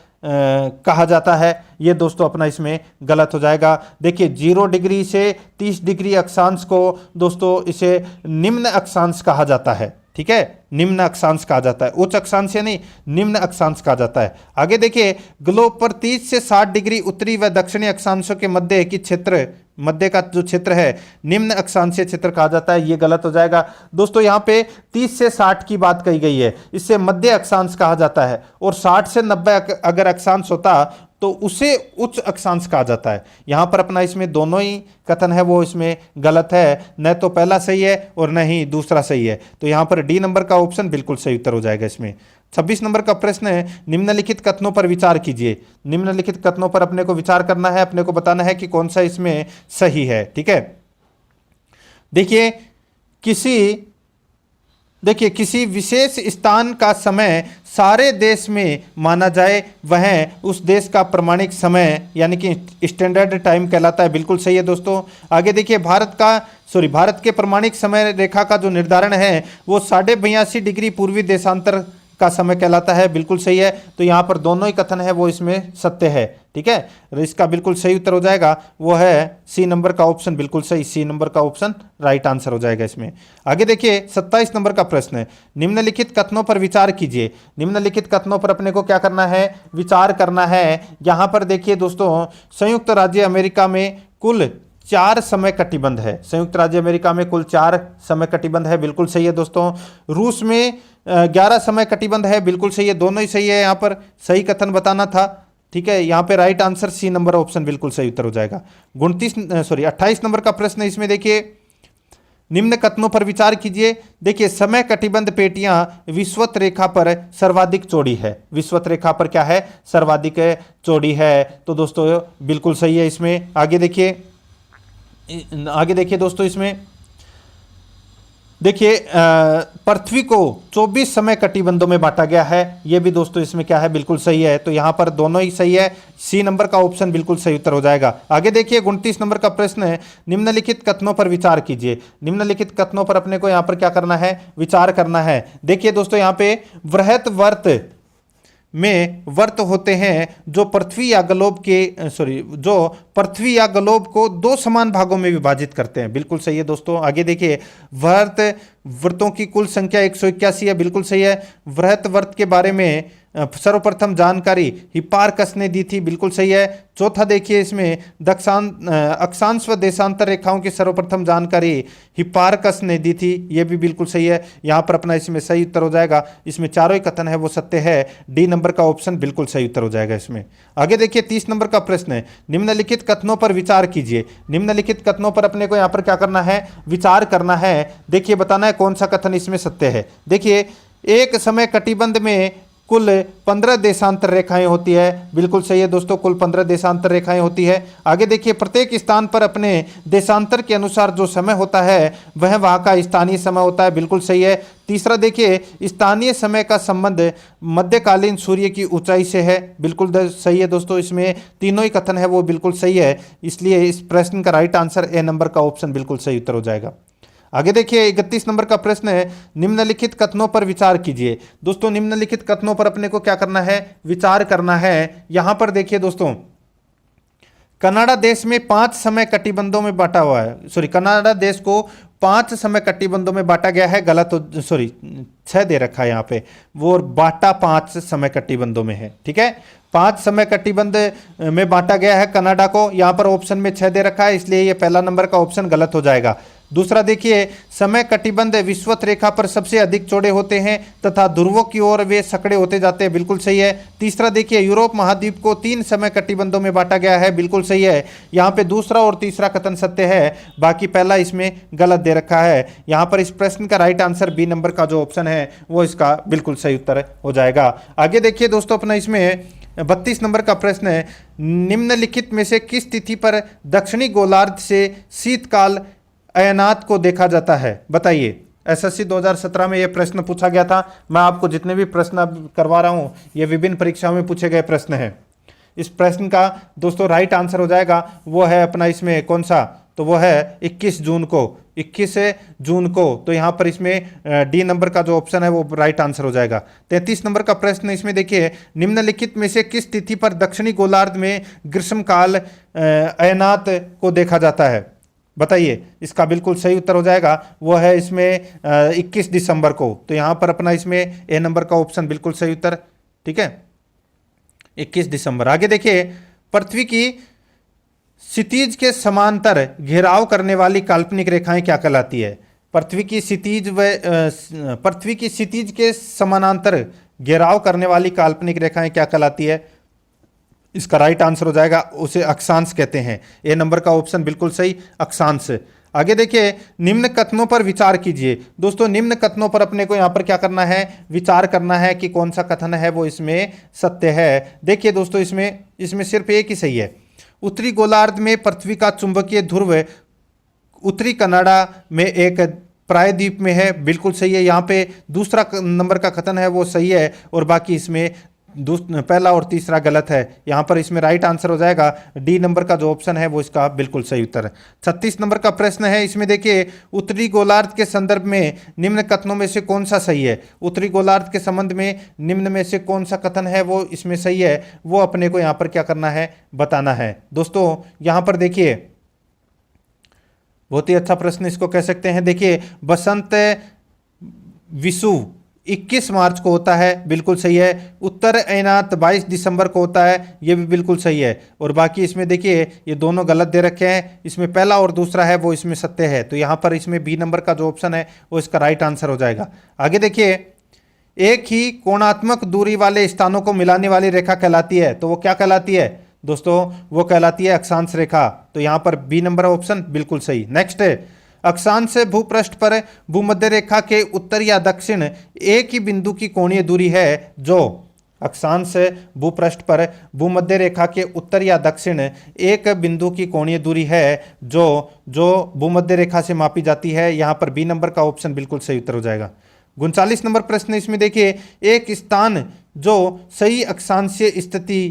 कहा जाता है। ये दोस्तों अपना इसमें गलत हो जाएगा। देखिए 0 डिग्री से 30 डिग्री अक्षांश को दोस्तों इसे निम्न अक्षांश कहा जाता है। ठीक है, निम्न अक्षांश कहा जाता है, उच्च अक्षांश नहीं, निम्न अक्षांश कहा जाता है। आगे देखिए ग्लोब पर 30 से 60 डिग्री उत्तरी व दक्षिणी अक्षांशों के मध्य का जो क्षेत्र है निम्न अक्षांशीय क्षेत्र कहा जाता है। ये गलत हो जाएगा दोस्तों। यहाँ पे 30 से 60 की बात कही गई है, इससे मध्य अक्षांश कहा जाता है। और 60 से 90 अगर अक्षांश होता तो उसे उच्च अक्षांश कहा जाता है। यहाँ पर अपना इसमें दोनों ही कथन है वो इसमें गलत है, न तो पहला सही है और न ही दूसरा सही है। तो यहाँ पर डी नंबर का ऑप्शन बिल्कुल सही उत्तर हो जाएगा इसमें। 26 नंबर का प्रश्न है, निम्नलिखित कथनों पर विचार कीजिए। निम्नलिखित कथनों पर अपने को विचार करना है, अपने को बताना है कि कौन सा इसमें सही है। ठीक है, देखिए किसी विशेष स्थान का समय सारे देश में माना जाए वह उस देश का प्रमाणिक समय यानी कि स्टैंडर्ड टाइम कहलाता है, बिल्कुल सही है दोस्तों। आगे देखिए भारत के प्रमाणिक समय रेखा का जो निर्धारण है वो 82.5 डिग्री पूर्वी देशांतर का समय कहलाता है, बिल्कुल सही है। तो यहाँ पर दोनों ही कथन है वो इसमें सत्य है। ठीक है, इसका बिल्कुल सही उत्तर हो जाएगा वो है सी नंबर का ऑप्शन, बिल्कुल सही, सी नंबर का ऑप्शन राइट आंसर हो जाएगा इसमें। आगे देखिए 27 नंबर का प्रश्न है, निम्नलिखित कथनों पर विचार कीजिए। निम्नलिखित कथनों पर अपने को क्या करना है? विचार करना है। यहाँ पर देखिए दोस्तों संयुक्त राज्य अमेरिका में कुल 4 समय कटिबंध है। संयुक्त राज्य अमेरिका में कुल 4 समय कटिबंध है, बिल्कुल सही है दोस्तों। रूस में 11 समय कटिबंध है, बिल्कुल सही है, दोनों ही सही है। यहाँ पर सही कथन बताना था, ठीक है। यहाँ पे right answer C number option बिल्कुल सही उत्तर हो जाएगा। 28 नंबर का प्रश्न है, इसमें देखिए निम्न कथनों पर विचार कीजिए। देखिए समय कटिबंध पेटियां विषुवत रेखा पर सर्वाधिक चौड़ी है। विषुवत रेखा पर क्या है? सर्वाधिक चौड़ी है। तो दोस्तों बिल्कुल सही है। इसमें आगे देखिए दोस्तों, इसमें देखिए पृथ्वी को 24 समय कटिबंधों में बांटा गया है। यह भी दोस्तों इसमें क्या है? बिल्कुल सही है। तो यहां पर दोनों ही सही है, सी नंबर का ऑप्शन बिल्कुल सही उत्तर हो जाएगा। आगे देखिए 29 नंबर का प्रश्न है, निम्नलिखित कथनों पर विचार कीजिए। निम्नलिखित कथनों पर अपने को यहां पर क्या करना है? विचार करना है। देखिए दोस्तों यहां पे वृहत वर्त में वर्त होते हैं जो पृथ्वी या ग्लोब को 2 समान भागों में विभाजित करते हैं। बिल्कुल सही है दोस्तों। आगे देखिए वृत्तों की कुल संख्या 181 है, बिल्कुल सही है। वृहत वर्त के बारे में सर्वप्रथम जानकारी हिप्पारकस ने दी थी, बिल्कुल सही है। चौथा देखिए इसमें अक्षांश व देशांतर रेखाओं की सर्वप्रथम जानकारी हिप्पारकस ने दी थी, यह भी बिल्कुल सही है। यहाँ पर अपना इसमें सही उत्तर हो जाएगा। इसमें चारों ही कथन है वो सत्य है, डी नंबर का ऑप्शन बिल्कुल सही उत्तर हो जाएगा इसमें। आगे देखिए 30 नंबर का प्रश्न है, निम्नलिखित कथनों पर विचार कीजिए। निम्नलिखित कथनों पर अपने को यहाँ पर क्या करना है? विचार करना है। देखिए बताना है कौन सा कथन इसमें सत्य है। देखिए एक समय कटिबंध में कुल 15 देशांतर रेखाएं होती है, बिल्कुल सही है दोस्तों, कुल 15 देशांतर रेखाएं होती है। आगे देखिए प्रत्येक स्थान पर अपने देशांतर के अनुसार जो समय होता है वह वहां का स्थानीय समय होता है, बिल्कुल सही है। तीसरा देखिए स्थानीय समय का संबंध मध्यकालीन सूर्य की ऊंचाई से है, बिल्कुल सही है दोस्तों। इसमें तीनों ही कथन है वो बिल्कुल सही है, इसलिए इस प्रश्न का राइट आंसर ए नंबर का ऑप्शन बिल्कुल सही उत्तर हो जाएगा। आगे देखिए 31 नंबर का प्रश्न है, निम्नलिखित कथनों पर विचार कीजिए। दोस्तों निम्नलिखित कथनों पर अपने को क्या करना है? विचार करना है। यहां पर देखिए दोस्तों कनाडा देश में 5 समय कटिबंधों में बांटा हुआ है। कनाडा देश को 5 समय कटिबंधों में बांटा गया है, गलत 6 दे रखा है यहाँ पे, वो बांटा 5 समय कटिबंधों में है, ठीक है। 5 समय कटिबंध में बांटा गया है कनाडा को, यहाँ पर ऑप्शन में 6 दे रखा है, इसलिए ये पहला नंबर का ऑप्शन गलत हो जाएगा। दूसरा देखिए समय कटिबंध विषुवत रेखा पर सबसे अधिक चौड़े होते हैं तथा ध्रुवों की ओर वे सकड़े होते जाते हैं, बिल्कुल सही है। तीसरा देखिए यूरोप महाद्वीप को 3 समय कटिबंधों में बांटा गया है, बिल्कुल सही है। यहाँ पे दूसरा और तीसरा कथन सत्य है, बाकी पहला इसमें गलत दे रखा है। यहाँ पर इस प्रश्न का राइट आंसर बी नंबर का जो ऑप्शन है वो इसका बिल्कुल सही उत्तर हो जाएगा। आगे देखिए दोस्तों अपना इसमें 32 नंबर का प्रश्न है, निम्नलिखित में से किस तिथि पर दक्षिणी गोलार्ध से शीतकाल अयनात को देखा जाता है? बताइए। एसएससी 2017 में यह प्रश्न पूछा गया था। मैं आपको जितने भी प्रश्न अब करवा रहा हूं ये विभिन्न परीक्षाओं में पूछे गए प्रश्न हैं। इस प्रश्न का दोस्तों राइट आंसर हो जाएगा वो है अपना इसमें कौन सा? तो वो है 21 जून को, 21 जून को। तो यहाँ पर इसमें डी नंबर का जो ऑप्शन है वो राइट आंसर हो जाएगा। 33 नंबर का प्रश्न इसमें देखिए, निम्नलिखित में से किस तिथि पर दक्षिणी गोलार्ध में ग्रीष्मकाल अयनात को देखा जाता है? बताइए। इसका बिल्कुल सही उत्तर हो जाएगा वो है इसमें 21 दिसंबर को। तो यहाँ पर अपना इसमें ए नंबर का ऑप्शन बिल्कुल सही उत्तर, ठीक है, 21 दिसंबर। आगे देखिए पृथ्वी की क्षितिज के समांतर घेराव करने वाली काल्पनिक रेखाएं क्या कहलाती है? पृथ्वी की क्षितिज के समानांतर घेराव करने वाली काल्पनिक रेखाएं क्या कहलाती है? इसका राइट आंसर हो जाएगा, उसे अक्षांश कहते हैं। ए नंबर का ऑप्शन बिल्कुल सही, अक्षांश। आगे देखिए निम्न कथनों पर विचार कीजिए। दोस्तों निम्न कथनों पर अपने को यहाँ पर क्या करना है? विचार करना है कि कौन सा कथन है वो इसमें सत्य है। देखिए दोस्तों इसमें सिर्फ एक ही सही है। उत्तरी गोलार्ध में पृथ्वी का चुंबकीय ध्रुव उत्तरी कनाडा में एक प्रायद्वीप में है, बिल्कुल सही है। यहाँ पे दूसरा नंबर का कथन है वो सही है और बाकी इसमें पहला और तीसरा गलत है। यहाँ पर इसमें राइट आंसर हो जाएगा डी नंबर का जो ऑप्शन है वो इसका बिल्कुल सही उत्तर है। 36 नंबर का प्रश्न है, इसमें देखिए उत्तरी गोलार्ध के संदर्भ में निम्न कथनों में से कौन सा सही है? उत्तरी गोलार्ध के संबंध में निम्न में से कौन सा कथन है वो इसमें सही है, वो अपने को यहाँ पर क्या करना है? बताना है। दोस्तों यहाँ पर देखिए बहुत ही अच्छा प्रश्न इसको कह सकते हैं। देखिए बसंत विषु 21 मार्च को होता है, बिल्कुल सही है। उत्तर ऐनात 22 दिसंबर को होता है, ये भी बिल्कुल सही है। और बाकी इसमें देखिए ये दोनों गलत दे रखे हैं, इसमें पहला और दूसरा है वो इसमें सत्य है, तो यहाँ पर इसमें बी नंबर का जो ऑप्शन है वो इसका राइट आंसर हो जाएगा। आगे देखिए, एक ही कोणात्मक दूरी वाले स्थानों को मिलाने वाली रेखा कहलाती है, तो वो क्या कहलाती है दोस्तों? वो कहलाती है अक्षांश रेखा, तो यहाँ पर बी नंबर ऑप्शन बिल्कुल सही। नेक्स्ट है, अक्षांश भूपृष्ठ पर भूमध्य रेखा के उत्तर या दक्षिण एक ही बिंदु की कोणीय दूरी है जो अक्षांश भूपृष्ठ पर भूमध्य रेखा के उत्तर या दक्षिण एक बिंदु की कोणीय दूरी है जो जो भूमध्य रेखा से मापी जाती है। यहाँ पर बी नंबर का ऑप्शन बिल्कुल सही उत्तर हो जाएगा। 39 नंबर प्रश्न इसमें देखिए, एक स्थान जो सही अक्षांशीय स्थिति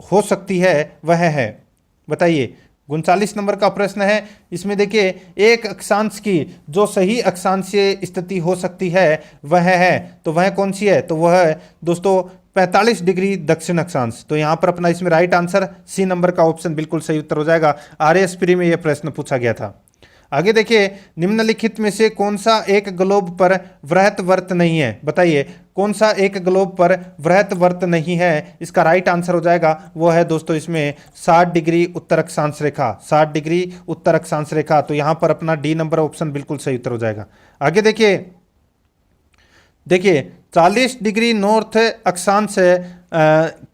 हो सकती है वह है, बताइए। 39 नंबर का प्रश्न है, इसमें देखिए एक अक्षांश की जो सही अक्षांशीय स्थिति हो सकती है वह है, तो वह कौन सी है? तो वह है दोस्तों 45 डिग्री दक्षिण अक्षांश। तो यहाँ पर अपना इसमें राइट आंसर सी नंबर का ऑप्शन बिल्कुल सही उत्तर हो जाएगा। आरएएस प्री में यह प्रश्न पूछा गया था। आगे देखिए, निम्नलिखित में से कौन सा एक ग्लोब पर वृहत वर्त नहीं है, बताइए। कौन सा एक ग्लोब पर वृहत वर्त नहीं है? इसका राइट आंसर हो जाएगा वो है दोस्तों इसमें 60 डिग्री उत्तर अक्षांश रेखा, 60 डिग्री उत्तर अक्षांश रेखा। तो यहाँ पर अपना डी नंबर ऑप्शन बिल्कुल सही उत्तर हो जाएगा। आगे देखिए 40 डिग्री नॉर्थ अक्षांश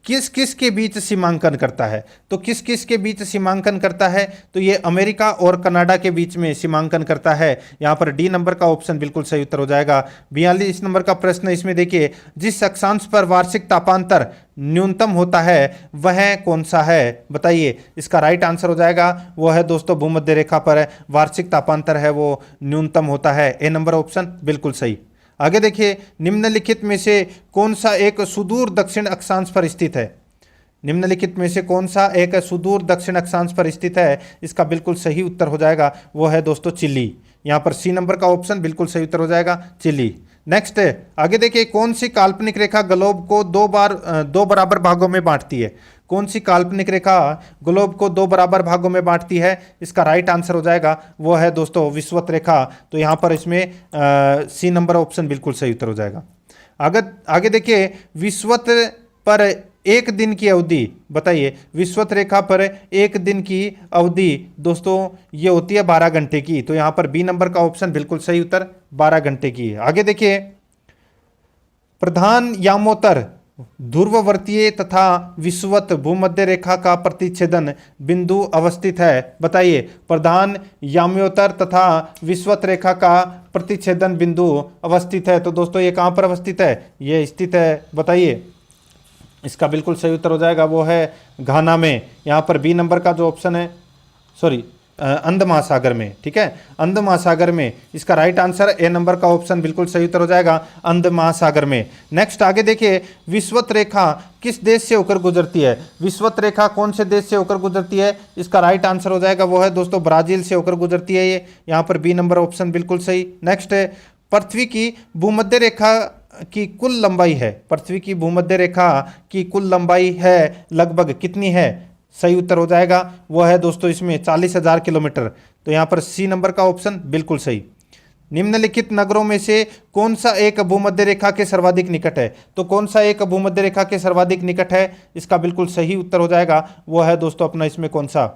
किस किस के बीच सीमांकन करता है? तो किस किस के बीच सीमांकन करता है? तो ये अमेरिका और कनाडा के बीच में सीमांकन करता है। यहाँ पर डी नंबर का ऑप्शन बिल्कुल सही उत्तर हो जाएगा। 42 नंबर का प्रश्न इसमें देखिए, जिस अक्षांश पर वार्षिक तापांतर न्यूनतम होता है वह कौन सा है, बताइए। इसका राइट आंसर हो जाएगा वो है दोस्तों भूमध्य रेखा पर वार्षिक तापांतर है वो न्यूनतम होता है। ए नंबर ऑप्शन बिल्कुल सही। आगे देखिए, निम्नलिखित में से कौन सा एक सुदूर दक्षिण अक्षांश पर स्थित है? निम्नलिखित में से कौन सा एक सुदूर दक्षिण अक्षांश पर स्थित है? इसका बिल्कुल सही उत्तर हो जाएगा वो है दोस्तों चिली। यहाँ पर सी नंबर का ऑप्शन बिल्कुल सही उत्तर हो जाएगा चिली। नेक्स्ट है, आगे देखिए, कौन सी काल्पनिक रेखा ग्लोब को दो बराबर भागों में बांटती है? कौन सी काल्पनिक रेखा ग्लोब को 2 बराबर भागों में बांटती है? इसका राइट आंसर हो जाएगा वो है दोस्तों विषुवत रेखा। तो यहाँ पर इसमें सी नंबर ऑप्शन बिल्कुल सही उत्तर हो जाएगा। आगे देखिए, विषुवत पर एक दिन की अवधि, बताइए। विषुवत रेखा पर एक दिन की अवधि दोस्तों ये होती है 12 घंटे की। तो यहाँ पर बी नंबर का ऑप्शन बिल्कुल सही उत्तर 12 घंटे की है। आगे देखिए, प्रधान यामोत्तर ध्रुववर्तीय तथा विषुवत भूमध्य रेखा का प्रतिच्छेदन बिंदु अवस्थित है, बताइए। प्रधान याम्योत्तर तथा विषुवत रेखा का प्रतिच्छेदन बिंदु अवस्थित है, तो दोस्तों ये कहाँ पर अवस्थित है? ये स्थित है, बताइए। इसका बिल्कुल सही उत्तर हो जाएगा वो है घाना में। यहाँ पर बी नंबर का जो ऑप्शन है, सॉरी, अंध महासागर में, ठीक है, अंध महासागर में। इसका राइट आंसर ए नंबर का ऑप्शन बिल्कुल सही उत्तर हो जाएगा अंध महासागर में। नेक्स्ट आगे देखिए, विषुवत रेखा किस देश से होकर गुजरती है? विषुवत रेखा कौन से देश से होकर गुजरती है? इसका राइट आंसर हो जाएगा वो है दोस्तों ब्राजील से होकर गुजरती है ये। यहाँ पर बी नंबर ऑप्शन बिल्कुल सही। नेक्स्ट है, पृथ्वी की भूमध्य रेखा की कुल लंबाई है, पृथ्वी की भूमध्य रेखा की कुल लंबाई है लगभग कितनी है? सही उत्तर हो जाएगा वो है दोस्तों इसमें 40,000 किलोमीटर। तो यहाँ पर सी नंबर का ऑप्शन बिल्कुल सही। निम्नलिखित नगरों में से कौन सा एक भूमध्य रेखा के सर्वाधिक निकट है? तो कौन सा एक भूमध्य रेखा के सर्वाधिक निकट है? इसका बिल्कुल सही उत्तर हो जाएगा वो है दोस्तों अपना इसमें कौन सा?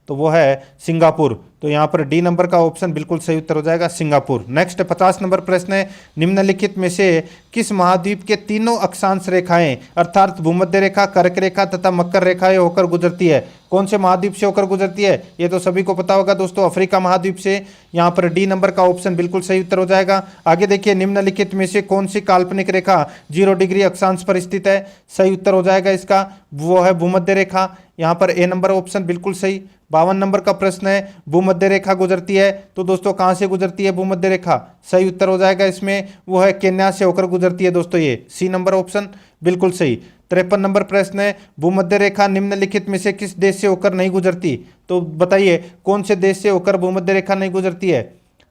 तो वो है सिंगापुर। तो यहाँ पर डी नंबर का ऑप्शन बिल्कुल सही उत्तर हो जाएगा सिंगापुर। नेक्स्ट 50 नंबर प्रश्न है, निम्नलिखित में से किस महाद्वीप के तीनों अक्षांश रेखाएं अर्थात भूमध्य रेखा, कर्क रेखा तथा मकर रेखाएं होकर गुजरती है? कौन से महाद्वीप से होकर गुजरती है? ये तो सभी को पता होगा दोस्तों, अफ्रीका महाद्वीप से। यहाँ पर डी नंबर का ऑप्शन बिल्कुल सही उत्तर हो जाएगा। आगे देखिए, निम्नलिखित में से कौन सी काल्पनिक रेखा 0 डिग्री अक्षांश पर स्थित है? सही उत्तर हो जाएगा इसका वो है भूमध्य रेखा। यहाँ पर ए नंबर ऑप्शन बिल्कुल सही। 52 नंबर का प्रश्न है, भूमध्य रेखा गुजरती है, तो दोस्तों कहाँ से गुजरती है भूमध्य रेखा? सही उत्तर हो जाएगा इसमें वो है केन्या से होकर गुजरती है दोस्तों, ये सी नंबर ऑप्शन बिल्कुल सही। 53 नंबर प्रश्न है, भूमध्य रेखा निम्नलिखित में से किस देश से होकर नहीं गुजरती? तो बताइए कौन से देश से होकर भूमध्य रेखा नहीं गुजरती है?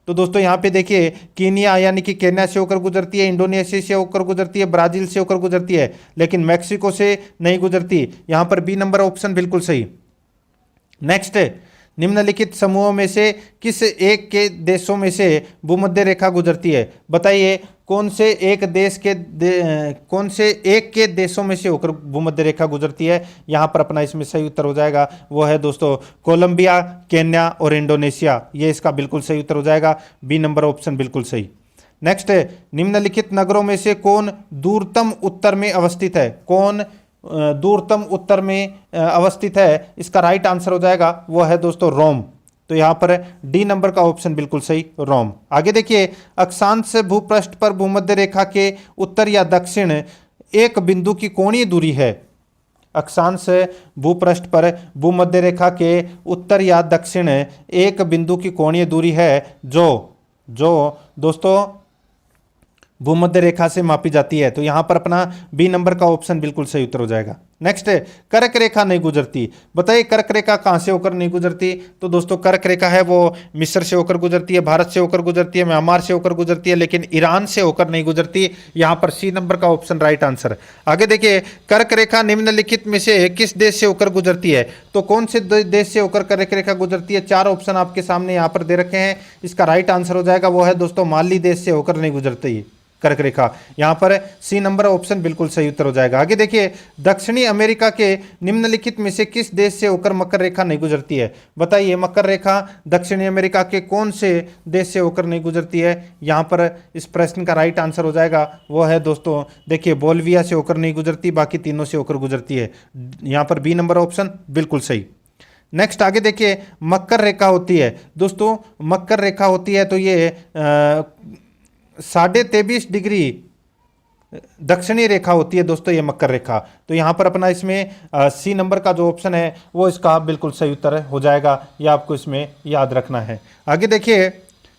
तो दोस्तों यहाँ पे देखिए, कीनिया यानी कि केन्या से होकर गुजरती है, इंडोनेशिया से होकर गुजरती है, ब्राजील से होकर गुजरती है, लेकिन मैक्सिको से नहीं गुजरती। यहाँ पर बी नंबर ऑप्शन बिल्कुल सही। नेक्स्ट है, निम्नलिखित समूहों में से किस एक के देशों में से भूमध्य रेखा गुजरती है? बताइए कौन से एक देशों में से होकर भूमध्य रेखा गुजरती है? यहाँ पर अपना इसमें सही उत्तर हो जाएगा, वो है दोस्तों कोलंबिया, केन्या और इंडोनेशिया। ये इसका बिल्कुल सही उत्तर हो जाएगा, बी नंबर ऑप्शन बिल्कुल सही। नेक्स्ट है, निम्नलिखित नगरों में से कौन दूरतम उत्तर में अवस्थित है? कौन दूरतम उत्तर में अवस्थित है? इसका राइट आंसर हो जाएगा, वो है दोस्तों रोम। तो यहां पर डी नंबर का ऑप्शन बिल्कुल सही, रोम। आगे देखिए, अक्षांश भूपृष्ठ पर भूमध्य रेखा के उत्तर या दक्षिण एक बिंदु की कोणीय दूरी है। अक्षांश भूपृष्ठ पर भूमध्य रेखा के उत्तर या दक्षिण एक बिंदु की कोणीय दूरी है जो दोस्तों भूमध्य रेखा से मापी जाती है। तो यहां पर अपना बी नंबर का ऑप्शन बिल्कुल सही उत्तर हो जाएगा। नेक्स्ट है, कर्क रेखा नहीं गुजरती। बताइए कर्क रेखा कहां से होकर नहीं गुजरती? तो दोस्तों कर्क रेखा है वो मिस्र से होकर गुजरती है, भारत से होकर गुजरती है, म्यांमार से होकर गुजरती है, लेकिन ईरान से होकर नहीं गुजरती। यहां पर सी नंबर का ऑप्शन राइट आंसर। आगे देखिए, कर्क रेखा निम्नलिखित में से किस देश से होकर गुजरती है? तो कौन से देश से होकर कर्क रेखा गुजरती है? चार ऑप्शन आपके सामने यहां पर दे रखे हैं। इसका राइट आंसर हो जाएगा, वो है दोस्तों माली देश से होकर नहीं गुजरती कर्क रेखा। यहां पर सी नंबर ऑप्शन बिल्कुल सही उत्तर हो जाएगा। आगे देखिए, दक्षिणी अमेरिका के निम्नलिखित में से किस देश से होकर मकर रेखा नहीं गुजरती है? बताइए मकर रेखा दक्षिणी अमेरिका के कौन से देश से होकर नहीं गुजरती है? यहां पर इस प्रश्न का राइट आंसर हो जाएगा, वो है दोस्तों देखिए बोल्विया से होकर नहीं गुजरती, बाकी तीनों से होकर गुजरती है। यहां पर बी नंबर ऑप्शन बिल्कुल सही। नेक्स्ट आगे देखिए, मकर रेखा होती है दोस्तों, मकर रेखा होती है तो ये 23.5 डिग्री दक्षिणी रेखा होती है दोस्तों, ये मकर रेखा। तो यहां पर अपना इसमें सी नंबर का जो ऑप्शन है वो इसका बिल्कुल सही उत्तर हो जाएगा, ये आपको इसमें याद रखना है। आगे देखिए,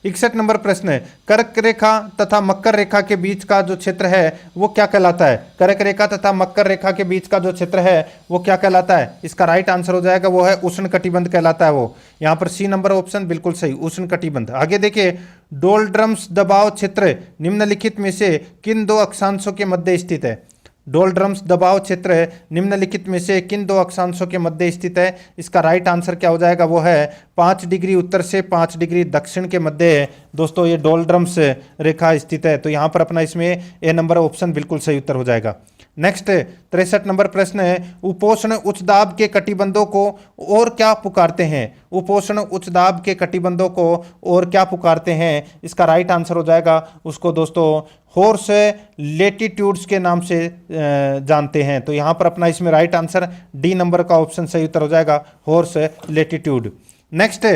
61 नंबर प्रश्न है, कर्क रेखा तथा मकर रेखा के बीच का जो क्षेत्र है वो क्या कहलाता है? कर्क रेखा तथा मकर रेखा के बीच का जो क्षेत्र है वो क्या कहलाता है? इसका राइट आंसर हो जाएगा, वो है उष्ण कटिबंध कहलाता है वो। यहां पर सी नंबर ऑप्शन बिल्कुल सही, उष्ण कटिबंध। आगे देखिए, डोलड्रम्स दबाव क्षेत्र निम्नलिखित में से किन दो अक्षांशों के मध्य स्थित है? डोलड्रम्स दबाव क्षेत्र निम्नलिखित में से किन दो अक्षांशों के मध्य स्थित है? इसका राइट आंसर क्या हो जाएगा, वो है 5 डिग्री उत्तर से 5 डिग्री दक्षिण के मध्य दोस्तों ये डोलड्रम्स रेखा स्थित है। तो यहाँ पर अपना इसमें ए नंबर ऑप्शन बिल्कुल सही उत्तर हो जाएगा। नेक्स्ट 63 नंबर प्रश्न है, उपोष्ण उच्च दाब के कटिबंधों को और क्या पुकारते हैं? उपोष्ण उच्च दाब के कटिबंधों को और क्या पुकारते हैं? इसका राइट आंसर हो जाएगा, उसको दोस्तों हॉर्स लेटीट्यूड्स के नाम से जानते हैं। तो यहाँ पर अपना इसमें राइट आंसर डी नंबर का ऑप्शन सही उत्तर हो जाएगा, हॉर्स लेटीट्यूड। नेक्स्ट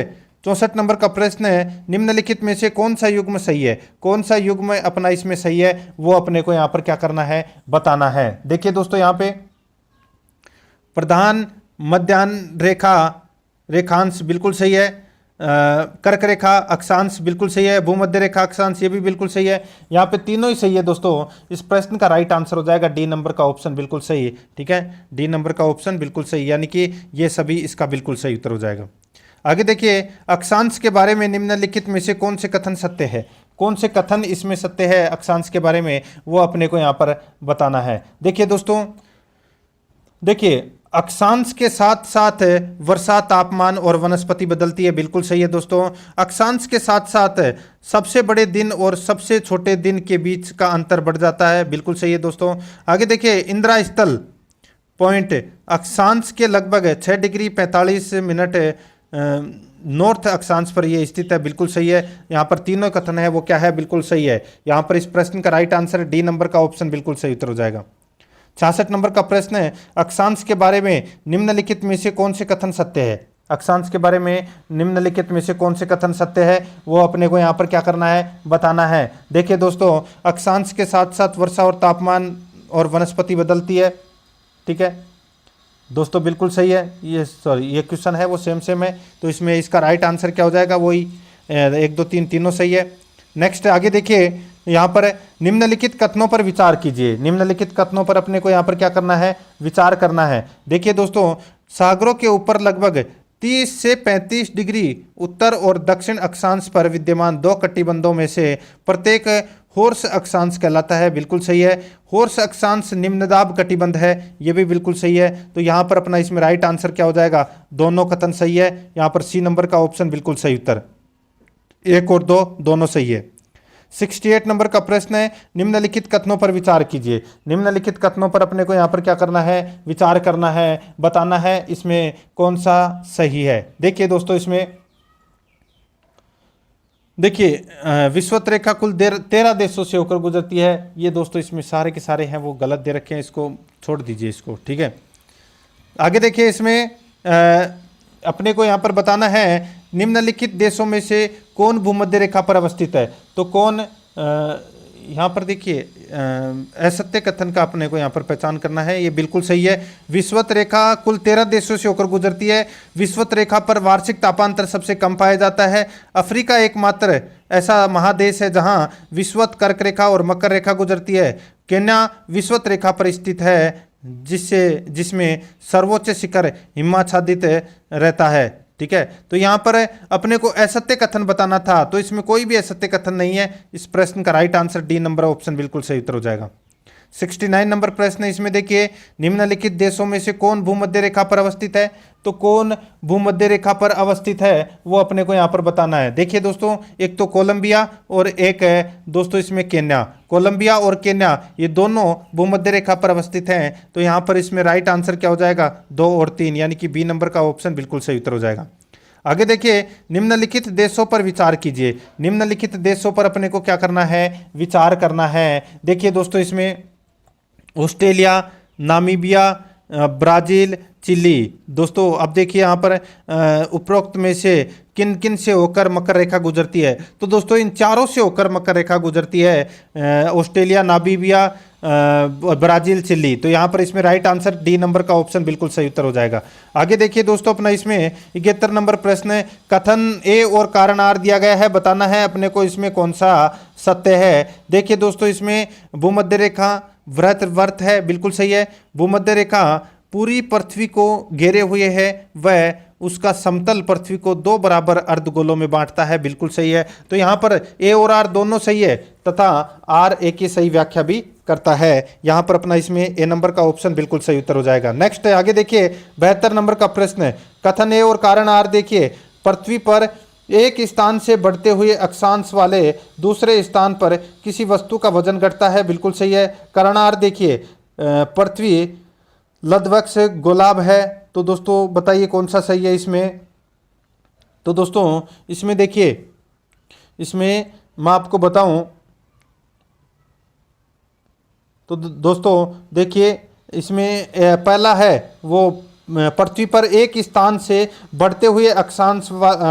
64 नंबर का प्रश्न है, निम्नलिखित में से कौन सा युग्म सही है? कौन सा युग्म अपना इसमें सही है वो अपने को यहाँ पर क्या करना है, बताना है। देखिए दोस्तों, यहाँ पे प्रधान मध्याह्न रेखा रेखांश बिल्कुल सही है, कर्क रेखा अक्षांश बिल्कुल सही है, भूमध्य रेखा अक्षांश ये भी बिल्कुल सही है। यहाँ पे तीनों ही सही है दोस्तों। इस प्रश्न का राइट आंसर हो जाएगा डी नंबर का ऑप्शन बिल्कुल सही। ठीक है, डी नंबर का ऑप्शन बिल्कुल सही, यानी कि ये सभी इसका बिल्कुल सही उत्तर हो जाएगा। आगे देखिए, अक्षांश के बारे में निम्नलिखित में से कौन से कथन सत्य है? कौन से कथन इसमें सत्य है अक्षांश के बारे में, वो अपने को यहाँ पर बताना है। देखिए दोस्तों, देखिए अक्षांश के साथ साथ वर्षा, तापमान और वनस्पति बदलती है, बिल्कुल सही है दोस्तों। अक्षांश के साथ साथ सबसे बड़े दिन और सबसे छोटे दिन के बीच का अंतर बढ़ जाता है, बिल्कुल सही है दोस्तों। आगे देखिए, इंदिरा स्थल पॉइंट अक्षांश के लगभग 6 डिग्री 45 मिनट नॉर्थ अक्षांश पर ये स्थित है, बिल्कुल सही है। यहाँ पर तीनों कथन है वो क्या है, बिल्कुल सही है। यहाँ पर इस प्रश्न का राइट आंसर डी नंबर का ऑप्शन बिल्कुल सही उत्तर हो जाएगा। 66 नंबर का प्रश्न है, अक्षांश के बारे में निम्नलिखित में से कौन से कथन सत्य है? अक्षांश के बारे में निम्नलिखित में से कौन से कथन सत्य है वो अपने को यहाँ पर क्या करना है, बताना है। देखिए दोस्तों, अक्षांश के साथ साथ वर्षा और तापमान और वनस्पति बदलती है। ठीक है दोस्तों, बिल्कुल सही है। ये क्वेश्चन है वो सेम है, तो इसमें इसका राइट आंसर क्या हो जाएगा, वही 1 2 3 तीनों सही है। नेक्स्ट आगे देखिए, यहाँ पर निम्नलिखित कथनों पर विचार कीजिए। निम्नलिखित कथनों पर अपने को यहाँ पर क्या करना है, विचार करना है। देखिए दोस्तों, सागरों के ऊपर लगभग 30 से 35 डिग्री उत्तर और दक्षिण अक्षांश पर विद्यमान 2 कटिबंधों में से प्रत्येक होर्स अक्षांश कहलाता है, बिल्कुल सही है। होर्स अक्षांश निम्नदाब कटिबंध है, ये भी बिल्कुल सही है। तो यहाँ पर अपना इसमें राइट आंसर क्या हो जाएगा, दोनों कथन सही है। यहाँ पर सी नंबर का ऑप्शन बिल्कुल सही उत्तर, 1 और 2 दोनों सही है। 68 नंबर का प्रश्न है, निम्नलिखित कथनों पर विचार कीजिए। निम्नलिखित कथनों पर अपने को यहाँ पर क्या करना है, विचार करना है, बताना है इसमें कौन सा सही है। देखिए दोस्तों, इसमें देखिए विषुवत रेखा कुल 13 देशों से होकर गुजरती है। ये दोस्तों इसमें सारे के सारे हैं वो गलत दे रखे हैं, इसको छोड़ दीजिए इसको, ठीक है। आगे देखिए, इसमें अपने को यहाँ पर बताना है निम्नलिखित देशों में से कौन भूमध्य रेखा पर अवस्थित है। तो कौन, यहाँ पर देखिए असत्य कथन का अपने को यहाँ पर पहचान करना है, ये बिल्कुल सही है। विषुवत रेखा कुल 13 देशों से होकर गुजरती है। विषुवत रेखा पर वार्षिक तापांतर सबसे कम पाया जाता है। अफ्रीका एकमात्र ऐसा महादेश है जहाँ विषुवत कर्क रेखा और मकर रेखा गुजरती है। केन्या विषुवत रेखा पर स्थित है, जिसमें सर्वोच्च शिखर हिमाच्छादित रहता है, ठीक है। तो यहाँ पर अपने को असत्य कथन बताना था, तो इसमें कोई भी असत्य कथन नहीं है। इस प्रश्न का right answer D number option बिल्कुल सही उत्तर हो जाएगा। 69 नंबर प्रश्न है, इसमें देखिए निम्नलिखित देशों में से कौन भूमध्य रेखा पर अवस्थित है। तो कौन भूमध्य रेखा पर अवस्थित है वो अपने को यहाँ पर बताना है। देखिए दोस्तों, एक तो कोलंबिया और एक है दोस्तों इसमें केन्या। कोलंबिया और केन्या ये दोनों भूमध्य रेखा पर अवस्थित हैं। तो यहाँ पर इसमें राइट आंसर क्या हो जाएगा, 2 और 3, यानी कि बी नंबर का ऑप्शन बिल्कुल सही उत्तर हो जाएगा। आगे देखिए, निम्नलिखित देशों पर विचार कीजिए। निम्नलिखित देशों पर अपने को क्या करना है, विचार करना है। देखिए दोस्तों, इसमें ऑस्ट्रेलिया, नामीबिया, ब्राज़ील, चिली। दोस्तों अब देखिए यहाँ पर उपरोक्त में से किन किन से होकर मकर रेखा गुजरती है। तो दोस्तों इन चारों से होकर मकर रेखा गुजरती है, ऑस्ट्रेलिया, नामीबिया, ब्राज़ील, चिली। तो यहाँ पर इसमें राइट आंसर डी नंबर का ऑप्शन बिल्कुल सही उत्तर हो जाएगा। आगे देखिए दोस्तों, अपना इसमें 71 नंबर प्रश्न है, कथन ए और कारण आर दिया गया है, बताना है अपने को इसमें कौन सा सत्य है। देखिए दोस्तों, इसमें भूमध्य रेखा वर्त है, बिल्कुल सही है। भूमध्य रेखा पूरी पृथ्वी को घेरे हुए है, वह उसका समतल पृथ्वी को 2 बराबर अर्धगोलों में बांटता है, बिल्कुल सही है। तो यहाँ पर ए और आर दोनों सही है तथा आर ए की सही व्याख्या भी करता है। यहाँ पर अपना इसमें ए नंबर का ऑप्शन बिल्कुल सही उत्तर हो जाएगा। नेक्स्ट है, आगे देखिए 72 नंबर का प्रश्न है, कथन ए और कारण आर। देखिए पृथ्वी पर एक स्थान से बढ़ते हुए अक्षांश वाले दूसरे स्थान पर किसी वस्तु का वजन घटता है, बिल्कुल सही है। कारण आर देखिए पृथ्वी लद्वक्ष गोलाब है। तो दोस्तों बताइए कौन सा सही है इसमें। तो दोस्तों इसमें देखिए, इसमें मैं आपको बताऊं तो दोस्तों देखिए, इसमें पहला है वो पृथ्वी पर एक स्थान से बढ़ते हुए अक्षांश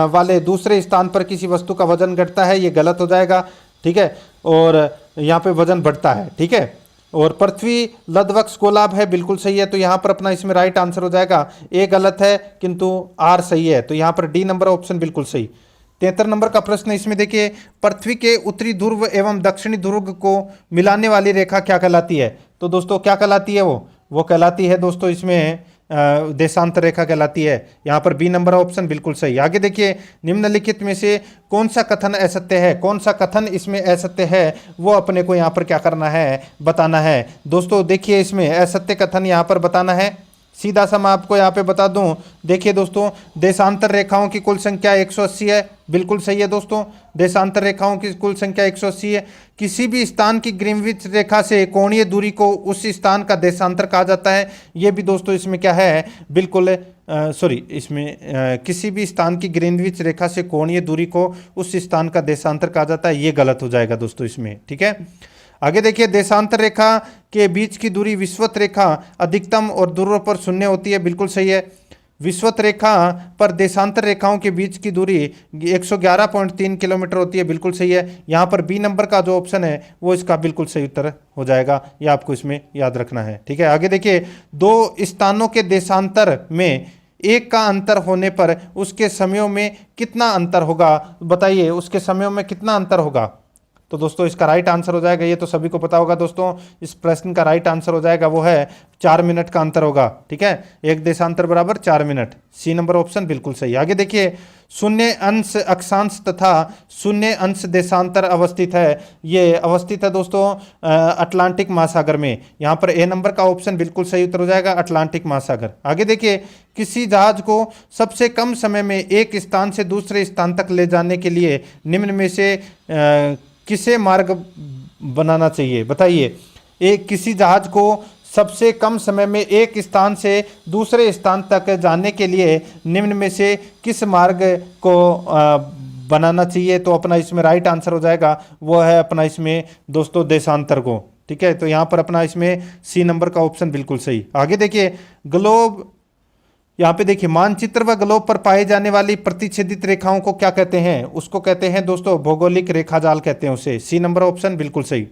वाले दूसरे स्थान पर किसी वस्तु का वजन घटता है, ये गलत हो जाएगा, ठीक है। और यहाँ पे वजन बढ़ता है, ठीक है। और पृथ्वी लद्वक्ष गोलाब है, बिल्कुल सही है। तो यहाँ पर अपना इसमें राइट आंसर हो जाएगा, ए गलत है किंतु आर सही है। तो यहाँ पर डी नंबर ऑप्शन बिल्कुल सही। 73 नंबर का प्रश्न, इसमें देखिए पृथ्वी के उत्तरी ध्रुव एवं दक्षिणी ध्रुव को मिलाने वाली रेखा क्या कहलाती है। तो दोस्तों क्या कहलाती है वो कहलाती है दोस्तों इसमें देशांतर रेखा कहलाती है। यहाँ पर बी नंबर ऑप्शन बिल्कुल सही। आगे देखिए, निम्नलिखित में से कौन सा कथन असत्य है, कौन सा कथन इसमें असत्य है वो अपने को यहाँ पर क्या करना है, बताना है। दोस्तों देखिए, इसमें असत्य कथन यहाँ पर बताना है, सीधा सा मैं आपको यहाँ पे बता दूं। देखिए दोस्तों, देशांतर रेखाओं की कुल संख्या 180 है, बिल्कुल सही है दोस्तों। देशांतर रेखाओं की कुल संख्या 180 है। किसी भी स्थान की ग्रीनविच रेखा से कोणीय दूरी को उस स्थान का देशांतर कहा जाता है। ये भी दोस्तों इसमें क्या है, बिल्कुल इसमें किसी भी स्थान की ग्रीनविच रेखा से कोणीय दूरी को उस स्थान का देशांतर कहा जाता है, ये गलत हो जाएगा दोस्तों इसमें, ठीक है। आगे देखिए, देशांतर रेखा के बीच की दूरी विषुवत रेखा अधिकतम और ध्रुव पर 0 होती है, बिल्कुल सही है। विषुवत रेखा पर देशांतर रेखाओं के बीच की दूरी 111.3 किलोमीटर होती है, बिल्कुल सही है। यहाँ पर बी नंबर का जो ऑप्शन है वो इसका बिल्कुल सही उत्तर हो जाएगा, ये आपको इसमें याद रखना है, ठीक है। आगे देखिए, 2 स्थानों के देशांतर में 1 का अंतर होने पर उसके समयों में कितना अंतर होगा, बताइए उसके समयों में कितना अंतर होगा। तो दोस्तों इसका राइट आंसर हो जाएगा, ये तो सभी को पता होगा दोस्तों, इस प्रश्न का राइट आंसर हो जाएगा वो है 4 मिनट का अंतर होगा। ठीक है, एक देशांतर बराबर 4 मिनट, सी नंबर ऑप्शन बिल्कुल सही। आगे देखिए, शून्य अंश अक्षांश तथा शून्य अंश देशांतर अवस्थित है, ये अवस्थित है दोस्तों अटलांटिक महासागर में। यहाँ पर ए नंबर का ऑप्शन बिल्कुल सही उत्तर हो जाएगा, अटलांटिक महासागर। आगे देखिए, किसी जहाज को सबसे कम समय में एक स्थान से दूसरे स्थान तक ले जाने के लिए निम्न में से किसे मार्ग बनाना चाहिए, बताइए। एक किसी जहाज को सबसे कम समय में एक स्थान से दूसरे स्थान तक जाने के लिए निम्न में से किस मार्ग को बनाना चाहिए, तो अपना इसमें राइट आंसर हो जाएगा वो है अपना इसमें दोस्तों देशांतर को। ठीक है, तो यहाँ पर अपना इसमें सी नंबर का ऑप्शन बिल्कुल सही। आगे देखिए, ग्लोब, यहाँ पे देखिए मानचित्र व ग्लोब पर पाए जाने वाली प्रतिच्छेदित रेखाओं को क्या कहते हैं, उसको कहते हैं दोस्तों भौगोलिक रेखाजाल कहते हैं उसे, सी नंबर ऑप्शन बिल्कुल सही।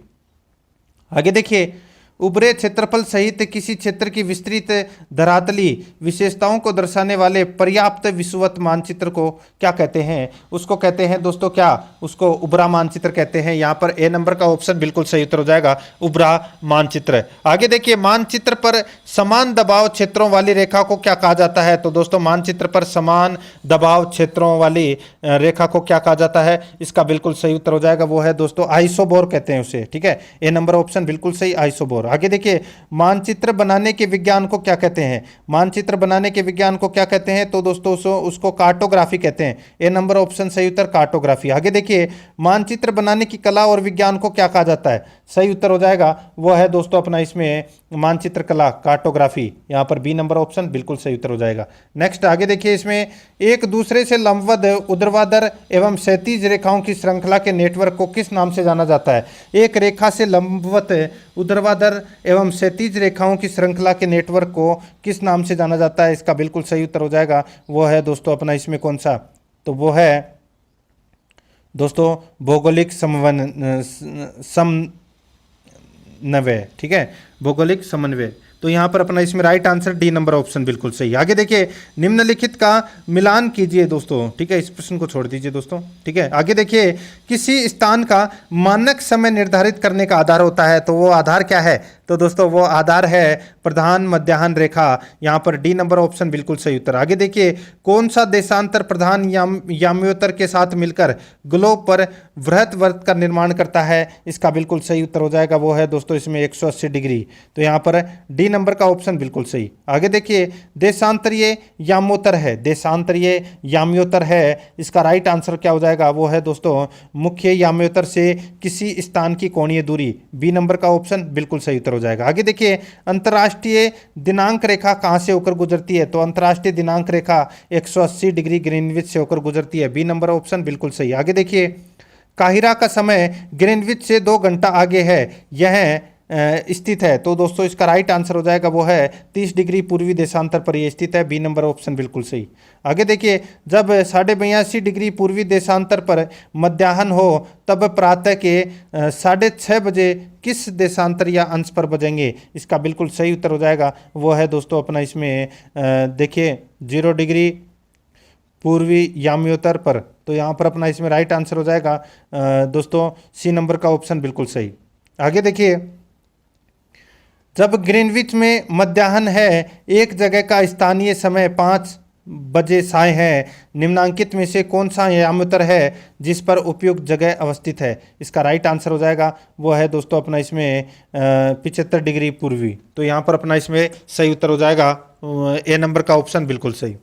आगे देखिए, उभरे क्षेत्रफल सहित किसी क्षेत्र की विस्तृत धरातली विशेषताओं को दर्शाने वाले पर्याप्त विषुवत मानचित्र को क्या कहते हैं, उसको कहते हैं दोस्तों क्या, उसको उभरा मानचित्र कहते हैं। यहाँ पर ए नंबर का ऑप्शन बिल्कुल सही उत्तर हो जाएगा, उभरा मानचित्र। आगे देखिए, मानचित्र पर समान दबाव क्षेत्रों वाली रेखा को क्या कहा जाता है, तो दोस्तों मानचित्र पर समान दबाव क्षेत्रों वाली रेखा को क्या कहा जाता है, इसका बिल्कुल सही उत्तर हो जाएगा वो है दोस्तों आइसोबोर कहते हैं उसे। ठीक है, ए नंबर ऑप्शन बिल्कुल सही, आइसोबोर। आगे देखिए, मानचित्र बनाने के विज्ञान को क्या कहते हैं, मानचित्र बनाने के विज्ञान को क्या कहते हैं, तो दोस्तों उसको कार्टोग्राफी कहते हैं, ए नंबर ऑप्शन सही उत्तर कार्टोग्राफी। आगे देखिए, मानचित्र बनाने की कला और विज्ञान को क्या कहा जाता है, सही उत्तर हो जाएगा वो है दोस्तों अपना इसमें मानचित्र कला कार्टोग्राफी, यहाँ पर बी नंबर ऑप्शन बिल्कुल सही उत्तर हो जाएगा। नेक्स्ट आगे देखिए, इसमें एक दूसरे से लंबवत ऊर्ध्वाधर एवं क्षैतिज रेखाओं की श्रृंखला के नेटवर्क को किस नाम से जाना जाता है, एक रेखा से लंबवत ऊर्ध्वाधर एवं क्षैतिज रेखाओं की श्रृंखला के नेटवर्क को किस नाम से जाना जाता है, इसका बिल्कुल सही उत्तर हो जाएगा वो है दोस्तों अपना इसमें कौन सा, तो वो है दोस्तों भौगोलिक समन्वय। ठीक है, भौगोलिक समन्वय, तो यहाँ पर अपना इसमें right answer D number option बिल्कुल सही। आगे देखिए, निम्नलिखित का मिलान कीजिए दोस्तों। ठीक है, इस प्रश्न को छोड़ दीजिए दोस्तों। ठीक है, आगे देखिए, किसी स्थान का मानक समय निर्धारित करने का आधार होता है, तो वो आधार क्या है, तो दोस्तों वो आधार है प्रधान मध्याह्न रेखा, यहाँ पर डी नंबर ऑप्शन बिल्कुल सही उत्तर। आगे देखिए, कौन सा देशांतर प्रधान याम्योत्तर के साथ मिलकर ग्लोब पर वृहत वृत्त का निर्माण करता है, इसका बिल्कुल सही उत्तर हो जाएगा वो है दोस्तों इसमें 180 डिग्री, तो यहाँ पर डी नंबर का ऑप्शन बिल्कुल सही। आगे देखिए, देशांतरीय याम्योत्तर है, देशांतरीय याम्योत्तर है, इसका राइट आंसर क्या हो जाएगा वो है दोस्तों मुख्य याम्योत्तर से किसी स्थान की कोणीय दूरी, बी नंबर का ऑप्शन बिल्कुल सही उत्तर हो जाएगा। आगे देखिए, अंतर्राष्ट्रीय दिनांक रेखा कहां से होकर गुजरती है, तो अंतर्राष्ट्रीय दिनांक रेखा 180 डिग्री ग्रीनविच से होकर गुजरती है, बी नंबर ऑप्शन बिल्कुल सही। आगे देखिए, काहिरा का समय ग्रीनविच से 2 घंटा आगे है, यह स्थित है, तो दोस्तों इसका राइट आंसर हो जाएगा वो है 30 डिग्री पूर्वी देशांतर पर ये स्थित है, बी नंबर ऑप्शन बिल्कुल सही। आगे देखिए, जब 82.5 डिग्री पूर्वी देशांतर पर मध्याह्न हो तब प्रातः के 6:30 बजे किस देशांतर या अंश पर बजेंगे, इसका बिल्कुल सही उत्तर हो जाएगा वो है दोस्तों अपना इसमें देखिए 0 डिग्री पूर्वी याम्योत्तर पर, तो यहाँ पर अपना इसमें राइट आंसर हो जाएगा दोस्तों सी नंबर का ऑप्शन बिल्कुल सही। आगे देखिए, जब ग्रीनविच में मध्याह्न है, एक जगह का स्थानीय समय 5 बजे साय है, निम्नांकित में से कौन सा याम्योत्तर है जिस पर उपयुक्त जगह अवस्थित है, इसका राइट आंसर हो जाएगा वो है दोस्तों अपना इसमें 75 डिग्री पूर्वी, तो यहाँ पर अपना इसमें सही उत्तर हो जाएगा ए नंबर का ऑप्शन बिल्कुल सही।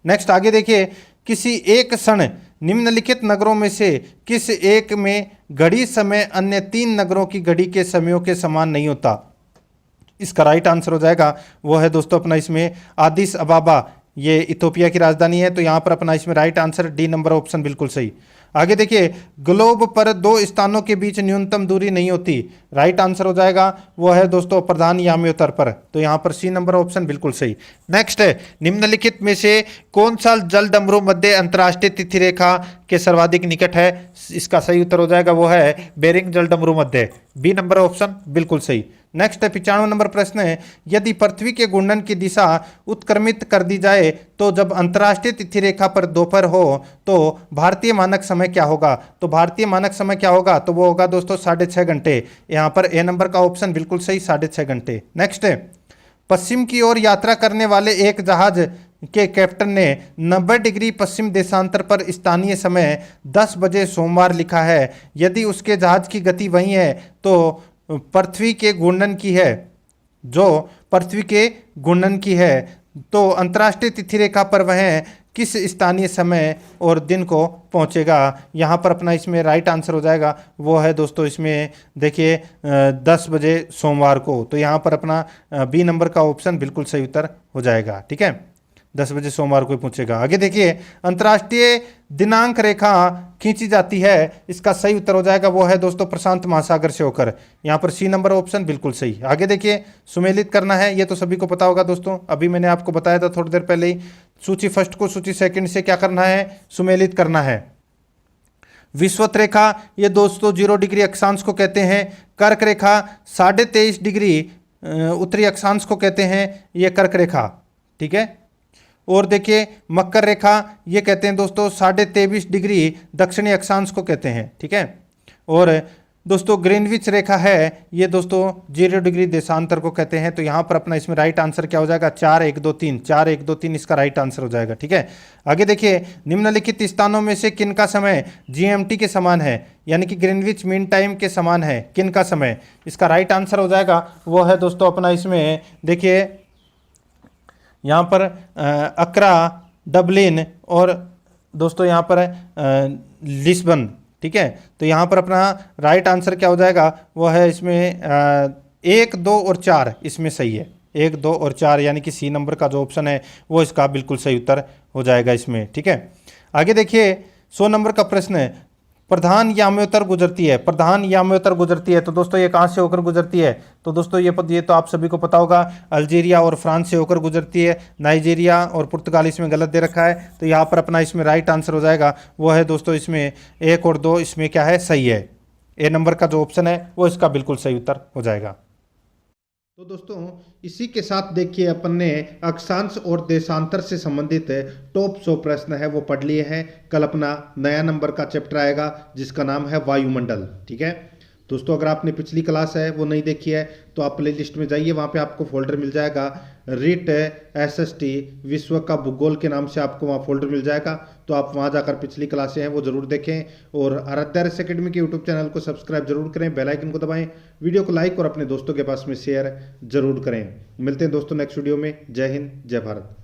नेक्स्ट आगे देखिए, किसी एक क्षण निम्नलिखित नगरों में से किस एक में घड़ी समय अन्य 3 नगरों की घड़ी के समयों के समान नहीं होता, इसका राइट आंसर हो जाएगा वो है दोस्तों अपना इसमें आदिस अबाबा, ये इथोपिया की राजधानी है, तो यहाँ पर अपना इसमें right answer D number option बिल्कुल सही। आगे देखिए, ग्लोब पर 2 स्थानों के बीच न्यूनतम दूरी नहीं होती, राइट आंसर हो जाएगा वो है दोस्तों प्रधान याम्योत्तर पर, तो यहाँ पर सी नंबर ऑप्शन बिल्कुल सही। नेक्स्ट है, निम्नलिखित में से कौन सा जल डमरू मध्य अंतर्राष्ट्रीय तिथि रेखा के सर्वाधिक निकट है, इसका सही उत्तर हो जाएगा वो है बेरिंग जल डमरू मध्य, बी नंबर ऑप्शन बिल्कुल सही। नेक्स्ट है 95 नंबर प्रश्न है, यदि पृथ्वी के घूर्णन की दिशा उत्क्रमित कर दी जाए तो जब अंतर्राष्ट्रीय तिथि रेखा पर दोपहर हो तो भारतीय मानक समय क्या होगा। तो भारतीय मानक समय क्या होगा, तो वो होगा दोस्तों 6.5 घंटे। यहाँ पर ए नंबर का ऑप्शन बिल्कुल सही, 6.5 घंटे। नेक्स्ट है, पश्चिम की ओर यात्रा करने वाले एक जहाज के कैप्टन ने 90 डिग्री पश्चिम देशांतर पर स्थानीय समय 10 बजे सोमवार लिखा है। यदि उसके जहाज की गति वही है तो पृथ्वी के घूर्णन की है, जो पृथ्वी के घूर्णन की है, तो अंतर्राष्ट्रीय तिथि रेखा पर वह किस स्थानीय समय और दिन को पहुंचेगा। यहाँ पर अपना इसमें राइट आंसर हो जाएगा, वो है दोस्तों इसमें देखिए 10 बजे सोमवार को। तो यहाँ पर अपना बी नंबर का ऑप्शन बिल्कुल सही उत्तर हो जाएगा। ठीक है, 10 बजे सोमवार को पूछेगा। आगे देखिए, अंतर्राष्ट्रीय दिनांक रेखा खींची जाती है, इसका सही उत्तर हो जाएगा वो है दोस्तों प्रशांत महासागर से होकर। यहाँ पर सी नंबर ऑप्शन बिल्कुल सही। आगे देखिए, सुमेलित करना है, ये तो सभी को पता होगा दोस्तों, अभी मैंने आपको बताया था थोड़ी देर पहले ही। सूची फर्स्ट को सूची सेकंड से क्या करना है, सुमेलित करना है। विषुवत रेखा ये दोस्तों 0 डिग्री अक्षांश को कहते हैं। कर्क रेखा 23.5 डिग्री उत्तरी अक्षांश को कहते हैं, ये कर्क रेखा। ठीक है, और देखिए मकर रेखा ये कहते हैं दोस्तों 23.5 डिग्री दक्षिणी अक्षांश को कहते हैं। ठीक है, और दोस्तों ग्रीनविच रेखा है ये दोस्तों 0 डिग्री देशांतर को कहते हैं। तो यहाँ पर अपना इसमें राइट आंसर क्या हो जाएगा, 4 1 2 3, 4 1 2 3 इसका राइट आंसर हो जाएगा। ठीक है, आगे देखिए, निम्नलिखित स्थानों में से किन का समय GMT के समान है, यानी कि ग्रीनविच मीन टाइम के समान है, किन का समय, इसका राइट आंसर हो जाएगा वो है दोस्तों अपना इसमें देखिए यहाँ पर अक्रा, डबलिन और दोस्तों यहाँ पर लिस्बन। ठीक है, तो यहाँ पर अपना राइट आंसर क्या हो जाएगा, वो है इसमें 1 2 और 4 इसमें सही है। 1 2 और 4 यानी कि सी नंबर का जो ऑप्शन है वो इसका बिल्कुल सही उत्तर हो जाएगा इसमें। ठीक है, आगे देखिए 100 नंबर का प्रश्न है, प्रधान याम्योत्तर गुजरती है, प्रधान याम्योत्तर गुजरती है, तो दोस्तों ये कहाँ से होकर गुजरती है, तो दोस्तों ये तो आप सभी को पता होगा, अल्जीरिया और फ्रांस से होकर गुजरती है। नाइजीरिया और पुर्तगाल इसमें गलत दे रखा है, तो यहाँ पर अपना इसमें राइट आंसर हो जाएगा वो है दोस्तों इसमें 1 और 2 इसमें क्या है, सही है। ए नंबर का जो ऑप्शन है वो इसका बिल्कुल सही उत्तर हो जाएगा। तो दोस्तों इसी के साथ देखिए अपन ने अक्षांश और देशांतर से संबंधित टॉप 100 प्रश्न है वो पढ़ लिए हैं। कल अपना नया नंबर का चैप्टर आएगा जिसका नाम है वायुमंडल। ठीक है दोस्तों, अगर आपने पिछली क्लास है वो नहीं देखी है तो आप प्ले लिस्ट में जाइए, वहाँ पे आपको फोल्डर मिल जाएगा रिट SST विश्व का भूगोल के नाम से, आपको वहाँ फोल्डर मिल जाएगा। तो आप वहाँ जाकर पिछली क्लासें हैं वो ज़रूर देखें और आराध्या रेस एकेडमी के यूट्यूब चैनल को सब्सक्राइब जरूर करें, बेल आइकन को दबाएं, वीडियो को लाइक और अपने दोस्तों के पास में शेयर जरूर करें। मिलते हैं दोस्तों नेक्स्ट वीडियो में। जय हिंद, जय भारत।